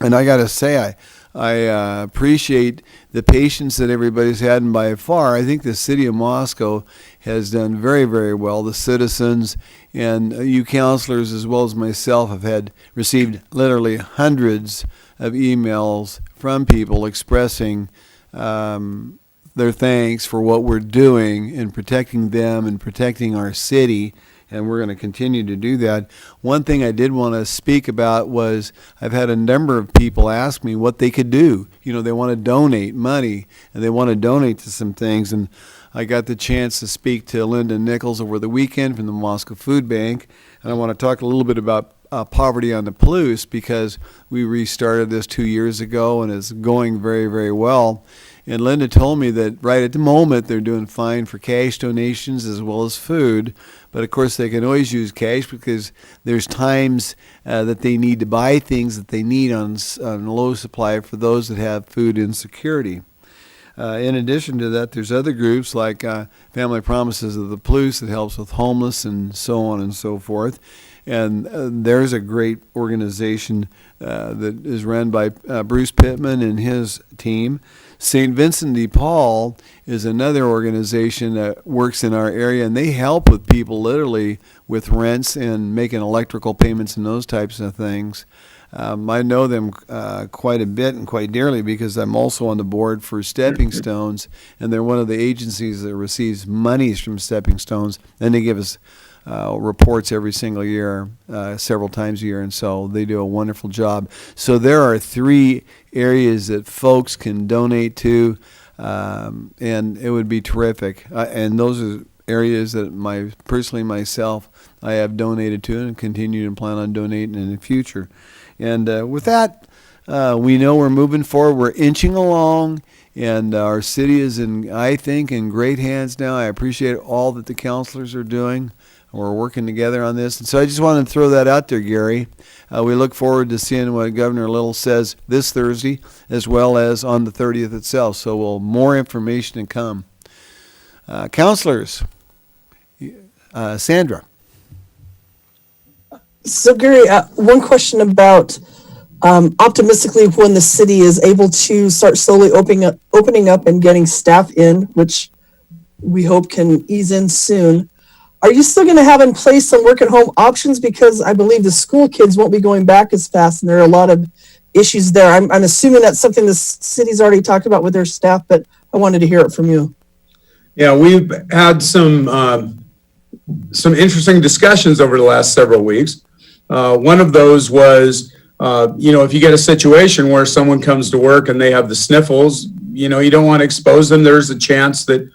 [SPEAKER 2] And I got to say, I appreciate the patience that everybody's had, and by far, I think the city of Moscow has done very, very well. The citizens and you councilors, as well as myself, have received literally hundreds of emails from people expressing their thanks for what we're doing in protecting them and protecting our city and we're going to continue to do that. One thing I did want to speak about was I've had a number of people ask me what they could do. You know, they want to donate money, and they want to donate to some things, and I got the chance to speak to Linda Nichols over the weekend from the Moscow Food Bank, and I want to talk a little bit about poverty on the Palouse, because we restarted this 2 years ago and it's going very, very well. And Linda told me that right at the moment they're doing fine for cash donations as well as food, but of course they can always use cash because there's times that they need to buy things that they need on low supply for those that have food insecurity. In addition to that, there's other groups like Family Promises of the Palouse that helps with homeless and so on and so forth. And there's a great organization that is run by Bruce Pittman and his team. St. Vincent de Paul is another organization that works in our area, and they help with people literally with rents and making electrical payments and those types of things. I know them quite a bit and quite dearly because I'm also on the board for Stepping Stones, and they're one of the agencies that receives monies from Stepping Stones, and they give us reports every single year, several times a year, and so they do a wonderful job. So there are 3 areas that folks can donate to, and it would be terrific. And those are areas that personally myself, I have donated to and continue to plan on donating in the future. And with that, we know we're moving forward. We're inching along, and our city is I think, in great hands now. I appreciate all that the councilors are doing. We're working together on this. And so I just wanted to throw that out there, Gary. We look forward to seeing what Governor Little says this Thursday, as well as on the 30th itself. So more information to come. Councilors, Sandra.
[SPEAKER 4] So Gary, one question about optimistically when the city is able to start slowly opening up and getting staff in, which we hope can ease in soon. Are you still going to have in place some work at home options? Because I believe the school kids won't be going back as fast, and there are a lot of issues there. I'm assuming that's something the city's already talked about with their staff, but I wanted to hear it from you.
[SPEAKER 8] Yeah, we've had some interesting discussions over the last several weeks. One of those was, if you get a situation where someone comes to work and they have the sniffles, you don't want to expose them. There's a chance that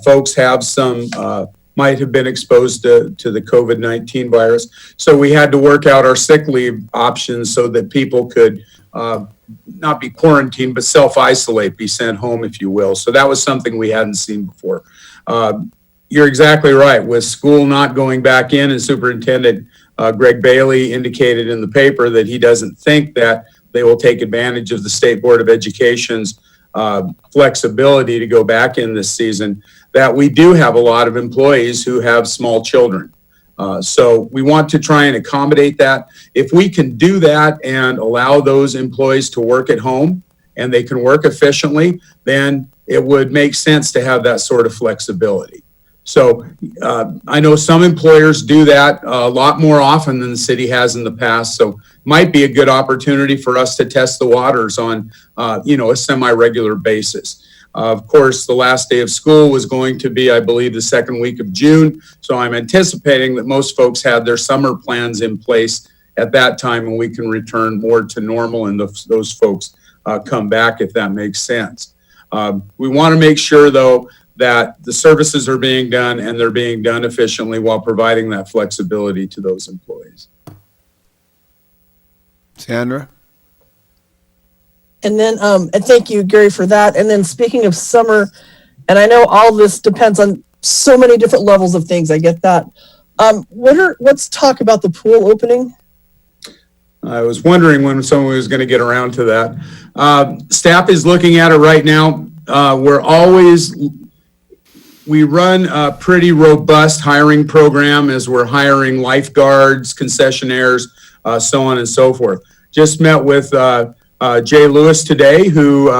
[SPEAKER 8] folks have might have been exposed to the COVID-19 virus. So we had to work out our sick leave options so that people could not be quarantined, but self-isolate, be sent home, if you will. So that was something we hadn't seen before. You're exactly right. With school not going back in, and Superintendent Greg Bailey indicated in the paper that he doesn't think that they will take advantage of the State Board of Education's flexibility to go back in this season, that we do have a lot of employees who have small children. So we want to try and accommodate that. If we can do that and allow those employees to work at home and they can work efficiently, then it would make sense to have that sort of flexibility. So I know some employers do that a lot more often than the city has in the past. So it might be a good opportunity for us to test the waters on, a semi-regular basis. Of course, the last day of school was going to be, I believe, the second week of June. So I'm anticipating that most folks had their summer plans in place at that time, and we can return more to normal and those folks come back, if that makes sense. We want to make sure, though, that the services are being done and they're being done efficiently while providing that flexibility to those employees.
[SPEAKER 2] Sandra?
[SPEAKER 4] And then, and thank you, Gary, for that. And then speaking of summer, and I know all this depends on so many different levels of things. I get that. Let's talk about the pool opening.
[SPEAKER 8] I was wondering when someone was going to get around to that. Staff is looking at it right now. We run a pretty robust hiring program as we're hiring lifeguards, concessionaires, so on and so forth. Just met with Jay Lewis today, who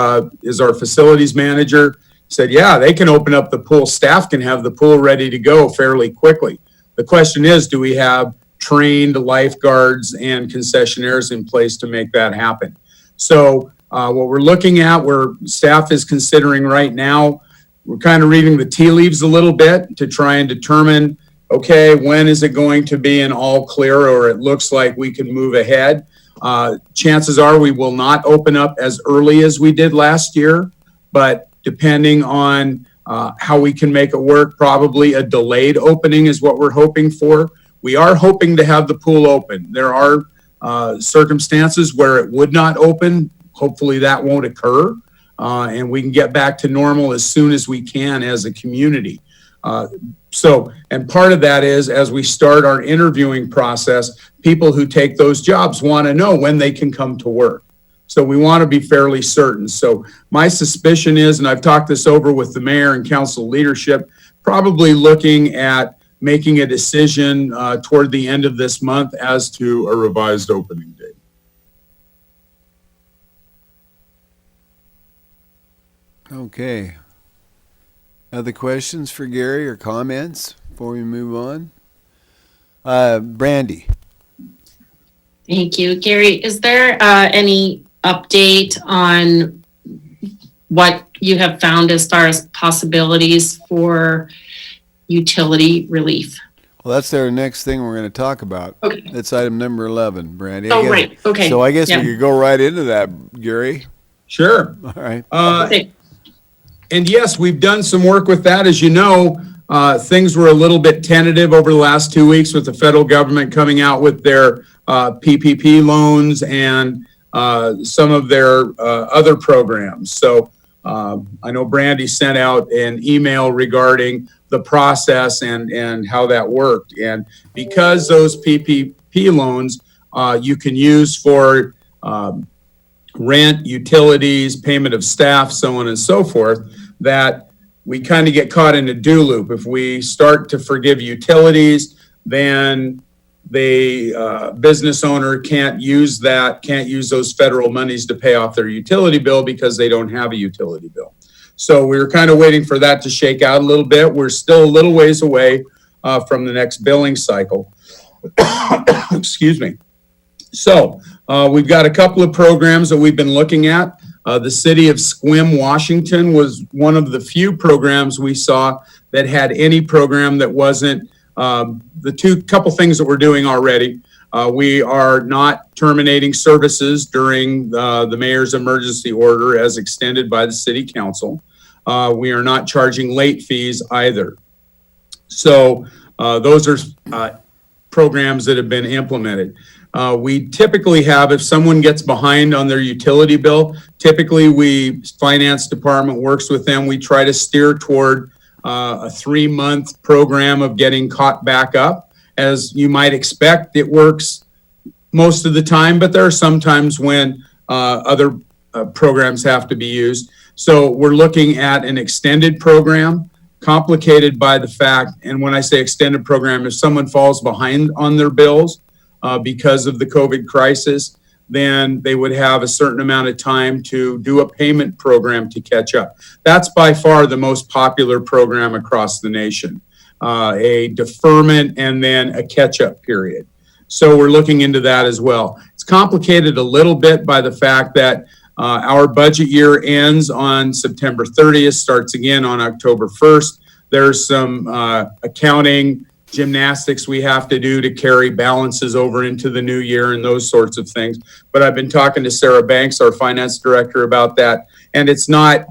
[SPEAKER 8] is our facilities manager. Said, yeah, they can open up the pool. Staff can have the pool ready to go fairly quickly. The question is, do we have trained lifeguards and concessionaires in place to make that happen? So what we're looking at, where staff is considering right now, we're kind of reading the tea leaves a little bit to try and determine okay, when is it going to be an all clear, or it looks like we can move ahead? Chances are we will not open up as early as we did last year, but depending on how we can make it work, probably a delayed opening is what we're hoping for. We are hoping to have the pool open. There are circumstances where it would not open. Hopefully that won't occur, and we can get back to normal as soon as we can as a community. And part of that is, as we start our interviewing process, people who take those jobs want to know when they can come to work. So we want to be fairly certain. So my suspicion is, and I've talked this over with the mayor and council leadership, probably looking at making a decision toward the end of this month as to a revised opening date.
[SPEAKER 2] Okay. Other questions for Gary or comments before we move on? Brandy.
[SPEAKER 6] Thank you. Gary, is there any update on what you have found as far as possibilities for utility relief?
[SPEAKER 2] Well, that's our next thing we're going to talk about.
[SPEAKER 6] Okay.
[SPEAKER 2] That's item number 11, Brandy.
[SPEAKER 6] Oh, right. Okay.
[SPEAKER 2] So I guess
[SPEAKER 6] Yeah.
[SPEAKER 2] we could go right into that, Gary.
[SPEAKER 8] Sure.
[SPEAKER 2] All right.
[SPEAKER 6] Okay.
[SPEAKER 8] And yes, we've done some work with that. As you know, things were a little bit tentative over the last 2 weeks with the federal government coming out with their PPP loans and some of their other programs. So I know Brandy sent out an email regarding the process and how that worked. And because those PPP loans you can use for rent, utilities, payment of staff, so on and so forth, that we kind of get caught in a do loop. If we start to forgive utilities, then the business owner can't use those federal monies to pay off their utility bill because they don't have a utility bill. So we were kind of waiting for that to shake out a little bit. We're still a little ways away from the next billing cycle. Excuse me. So we've got a couple of programs that we've been looking at. The city of Sequim, Washington was one of the few programs we saw that had any program that wasn't the couple things that we're doing already. We are not terminating services during the mayor's emergency order as extended by the city council. We are not charging late fees either. So those are programs that have been implemented. We typically have, if someone gets behind on their utility bill, typically finance department works with them. We try to steer toward a 3-month program of getting caught back up. As you might expect, it works most of the time, but there are some times when other programs have to be used. So we're looking at an extended program, complicated by the fact, and when I say extended program, if someone falls behind on their bills because of the COVID crisis, then they would have a certain amount of time to do a payment program to catch up. That's by far the most popular program across the nation, a deferment and then a catch-up period. So we're looking into that as well. It's complicated a little bit by the fact that our budget year ends on September 30th, starts again on October 1st. There's some accounting gymnastics we have to do to carry balances over into the new year and those sorts of things. But I've been talking to Sarah Banks, our finance director, about that, and it's not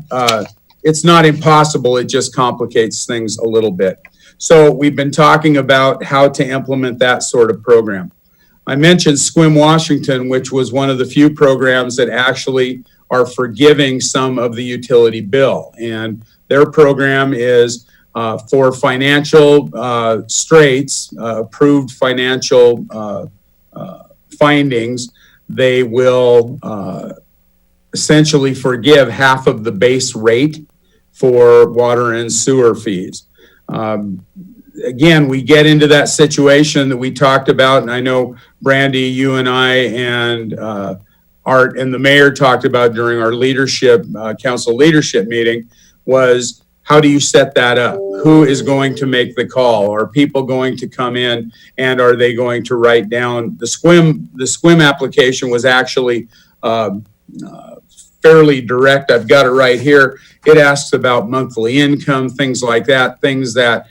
[SPEAKER 8] impossible. It just complicates things a little bit. So we've been talking about how to implement that sort of program. I mentioned Sequim, Washington, which was one of the few programs that actually are forgiving some of the utility bill, and their program is for financial straits, approved financial findings. They will essentially forgive half of the base rate for water and sewer fees. Again, we get into that situation that we talked about, and I know Brandy, you and I, and Art and the mayor talked about during our leadership, council leadership meeting, was how do you set that up? Who is going to make the call? Are people going to come in, and are they going to write down the SQUIM application was actually fairly direct. I've got it right here. It asks about monthly income, things like that, things that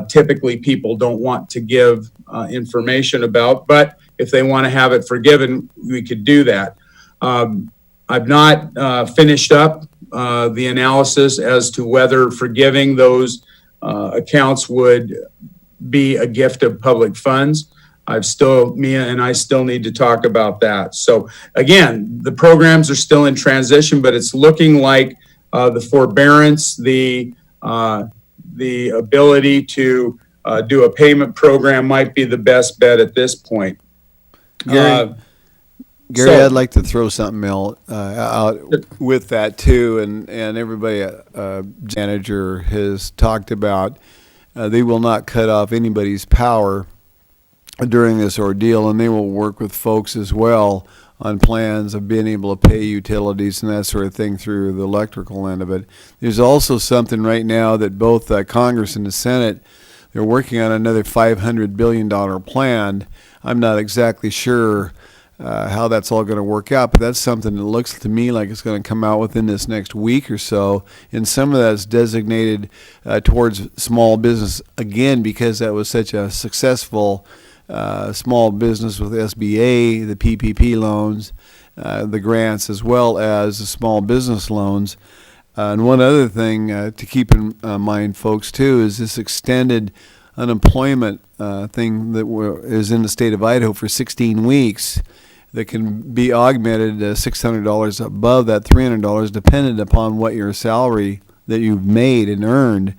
[SPEAKER 8] typically people don't want to give information about. But if they want to have it forgiven, we could do that. I've not finished up the analysis as to whether forgiving those accounts would be a gift of public funds. Mia and I still need to talk about that. So again, the programs are still in transition, but it's looking like the forbearance, the ability to do a payment program might be the best bet at this point.
[SPEAKER 2] Gary, I'd like to throw something else out with that too, and everybody, manager has talked about they will not cut off anybody's power during this ordeal, and they will work with folks as well on plans of being able to pay utilities and that sort of thing through the electrical end of it. There's also something right now that both Congress and the Senate, they're working on another $500 billion plan. I'm not exactly sure how that's all going to work out, but that's something that looks to me like it's going to come out within this next week or so, and some of that's designated towards small business, again, because that was such a successful small business with SBA, the PPP loans, the grants, as well as the small business loans. And one other thing to keep in mind, folks, too, is this extended unemployment thing that is in the state of Idaho for 16 weeks that can be augmented $600 above that $300, dependent upon what your salary that you've made and earned.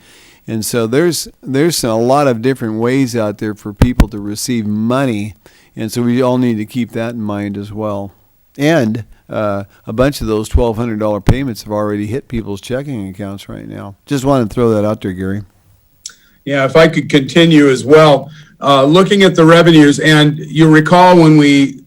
[SPEAKER 2] And so there's a lot of different ways out there for people to receive money, and so we all need to keep that in mind as well. And a bunch of those $1,200 payments have already hit people's checking accounts right now. Just wanted to throw that out there, Gary.
[SPEAKER 8] Yeah, if I could continue as well, looking at the revenues, and you recall when we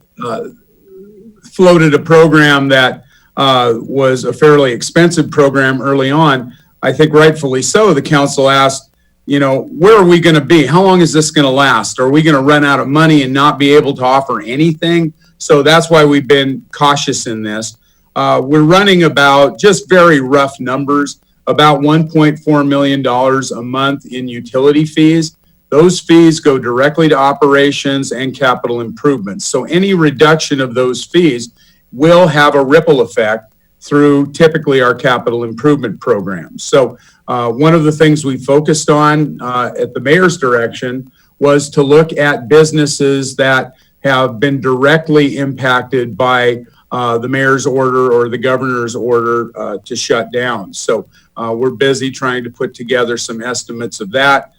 [SPEAKER 8] floated a program that was a fairly expensive program early on, I think rightfully so, the council asked, where are we going to be? How long is this going to last? Are we going to run out of money and not be able to offer anything? So that's why we've been cautious in this. We're running about, just very rough numbers, about $1.4 million a month in utility fees. Those fees go directly to operations and capital improvements. So any reduction of those fees will have a ripple effect through typically our capital improvement program. So one of the things we focused on at the mayor's direction was to look at businesses that have been directly impacted by the mayor's order or the governor's order to shut down. So we're busy trying to put together some estimates of that.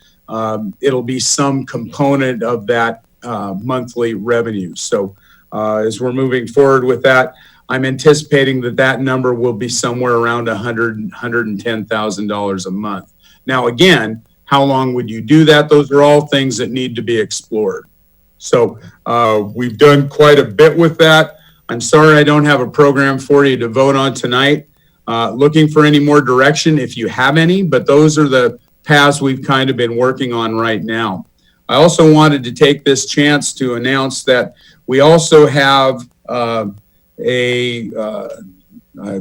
[SPEAKER 8] It'll be some component of that monthly revenue. So as we're moving forward with that, I'm anticipating that number will be somewhere around $110,000 a month. Now, again, how long would you do that? Those are all things that need to be explored. So we've done quite a bit with that. I'm sorry I don't have a program for you to vote on tonight. Looking for any more direction if you have any, but those are the paths we've kind of been working on right now. I also wanted to take this chance to announce that we also have I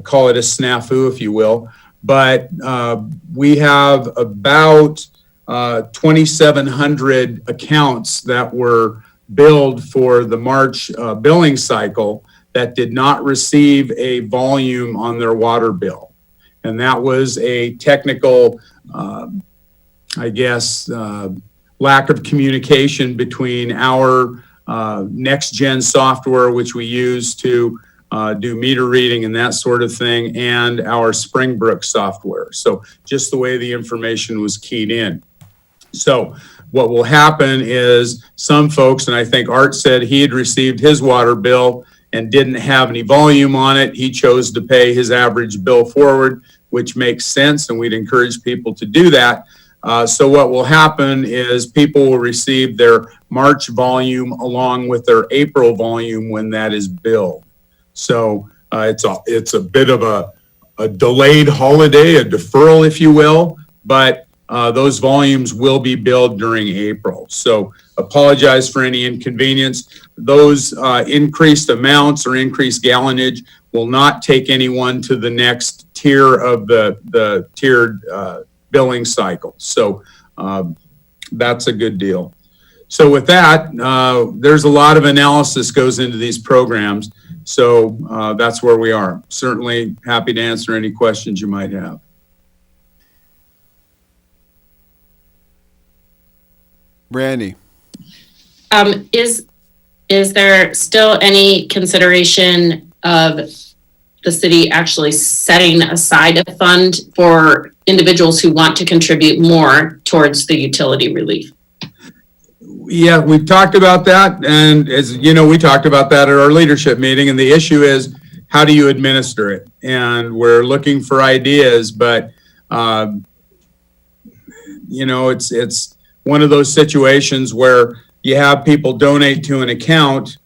[SPEAKER 8] call it a snafu, if you will, but we have about 2,700 accounts that were billed for the March billing cycle that did not receive a volume on their water bill. And that was a technical, lack of communication between our next gen software, which we use to do meter reading and that sort of thing, and our Springbrook software. So just the way the information was keyed in. So what will happen is some folks, and I think Art said he had received his water bill and didn't have any volume on it. He chose to pay his average bill forward, which makes sense, and we'd encourage people to do that. So what will happen is people will receive their March volume along with their April volume when that is billed. So it's a bit of a delayed holiday, a deferral, if you will, but those volumes will be billed during April. So apologize for any inconvenience. Those increased amounts or increased gallonage will not take anyone to the next tier of the tiered billing cycle. So that's a good deal. So with that, there's a lot of analysis goes into these programs. So that's where we are. Certainly happy to answer any questions you might have.
[SPEAKER 2] Brandy.
[SPEAKER 6] Is there still any consideration of the city actually setting aside a fund for individuals who want to contribute more towards the utility relief?
[SPEAKER 8] Yeah, we've talked about that. And as you know, we talked about that at our leadership meeting. And the issue is, how do you administer it? And we're looking for ideas, but, you know, it's one of those situations where you have people donate to an account.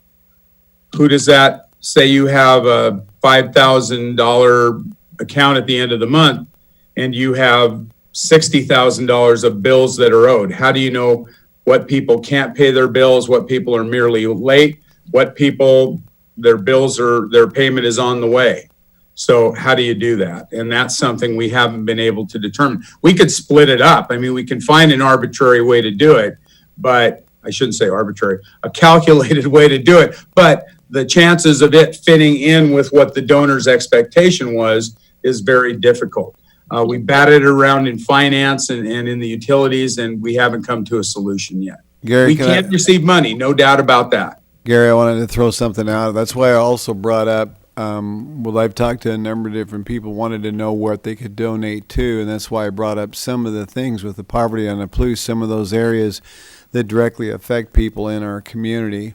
[SPEAKER 8] Who does that say? You have a $5,000 account at the end of the month and you have $60,000 of bills that are owed. How do you know what people can't pay their bills, what people are merely late, what people, their bills are, their payment is on the way? So how do you do that? And that's something we haven't been able to determine. We could split it up. I mean, we can find an arbitrary way to do it, but I shouldn't say arbitrary, a calculated way to do it. But the chances of it fitting in with what the donor's expectation was is very difficult. We batted it around in finance and in the utilities, and we haven't come to a solution yet.
[SPEAKER 2] Gary,
[SPEAKER 8] we can't receive money, no doubt about that.
[SPEAKER 2] Gary, I wanted to throw something out. That's why I also brought up, well, I've talked to a number of different people, wanted to know what they could donate to, and that's why I brought up some of the things with the poverty on the Plus, some of those areas that directly affect people in our community.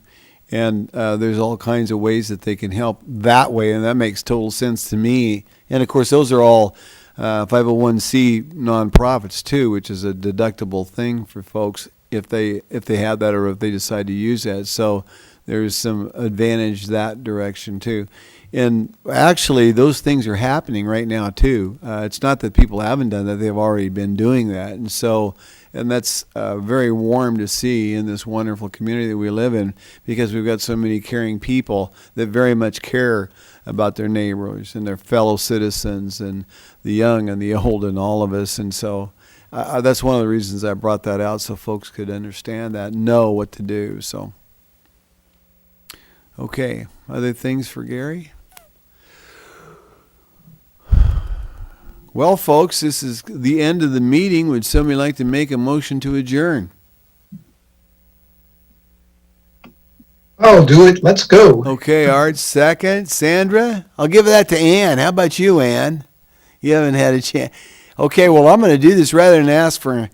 [SPEAKER 2] And there's all kinds of ways that they can help that way, and that makes total sense to me. And, of course, those are all 501c nonprofits, too, which is a deductible thing for folks if they have that or if they decide to use that. So there's some advantage that direction, too. And actually, those things are happening right now, too. It's not that people haven't done that. They've already been doing that. And so, and that's very warm to see in this wonderful community that we live in, because we've got so many caring people that very much care about their neighbors and their fellow citizens and the young and the old and all of us. And so that's one of the reasons I brought that out, so folks could understand that, know what to do. So, okay, other things for Gary? Well, folks, this is the end of the meeting. Would somebody like to make a motion to adjourn?
[SPEAKER 3] I'll do it. Let's go.
[SPEAKER 2] Okay, Art, second. Sandra? I'll give that to Ann. How about you, Ann? You haven't had a chance. Okay, well, I'm going to do this rather than ask for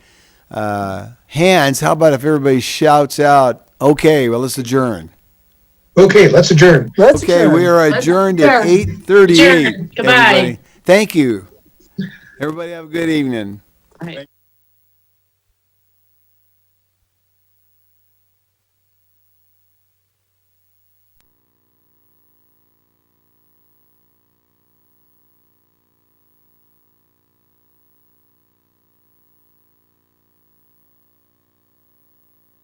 [SPEAKER 2] hands. How about if everybody shouts out, okay, well, let's adjourn.
[SPEAKER 3] Okay, let's adjourn.
[SPEAKER 2] Okay, we are adjourned at 8:38.
[SPEAKER 6] Goodbye.
[SPEAKER 2] Everybody. Thank you. Everybody have a good evening.
[SPEAKER 6] All right.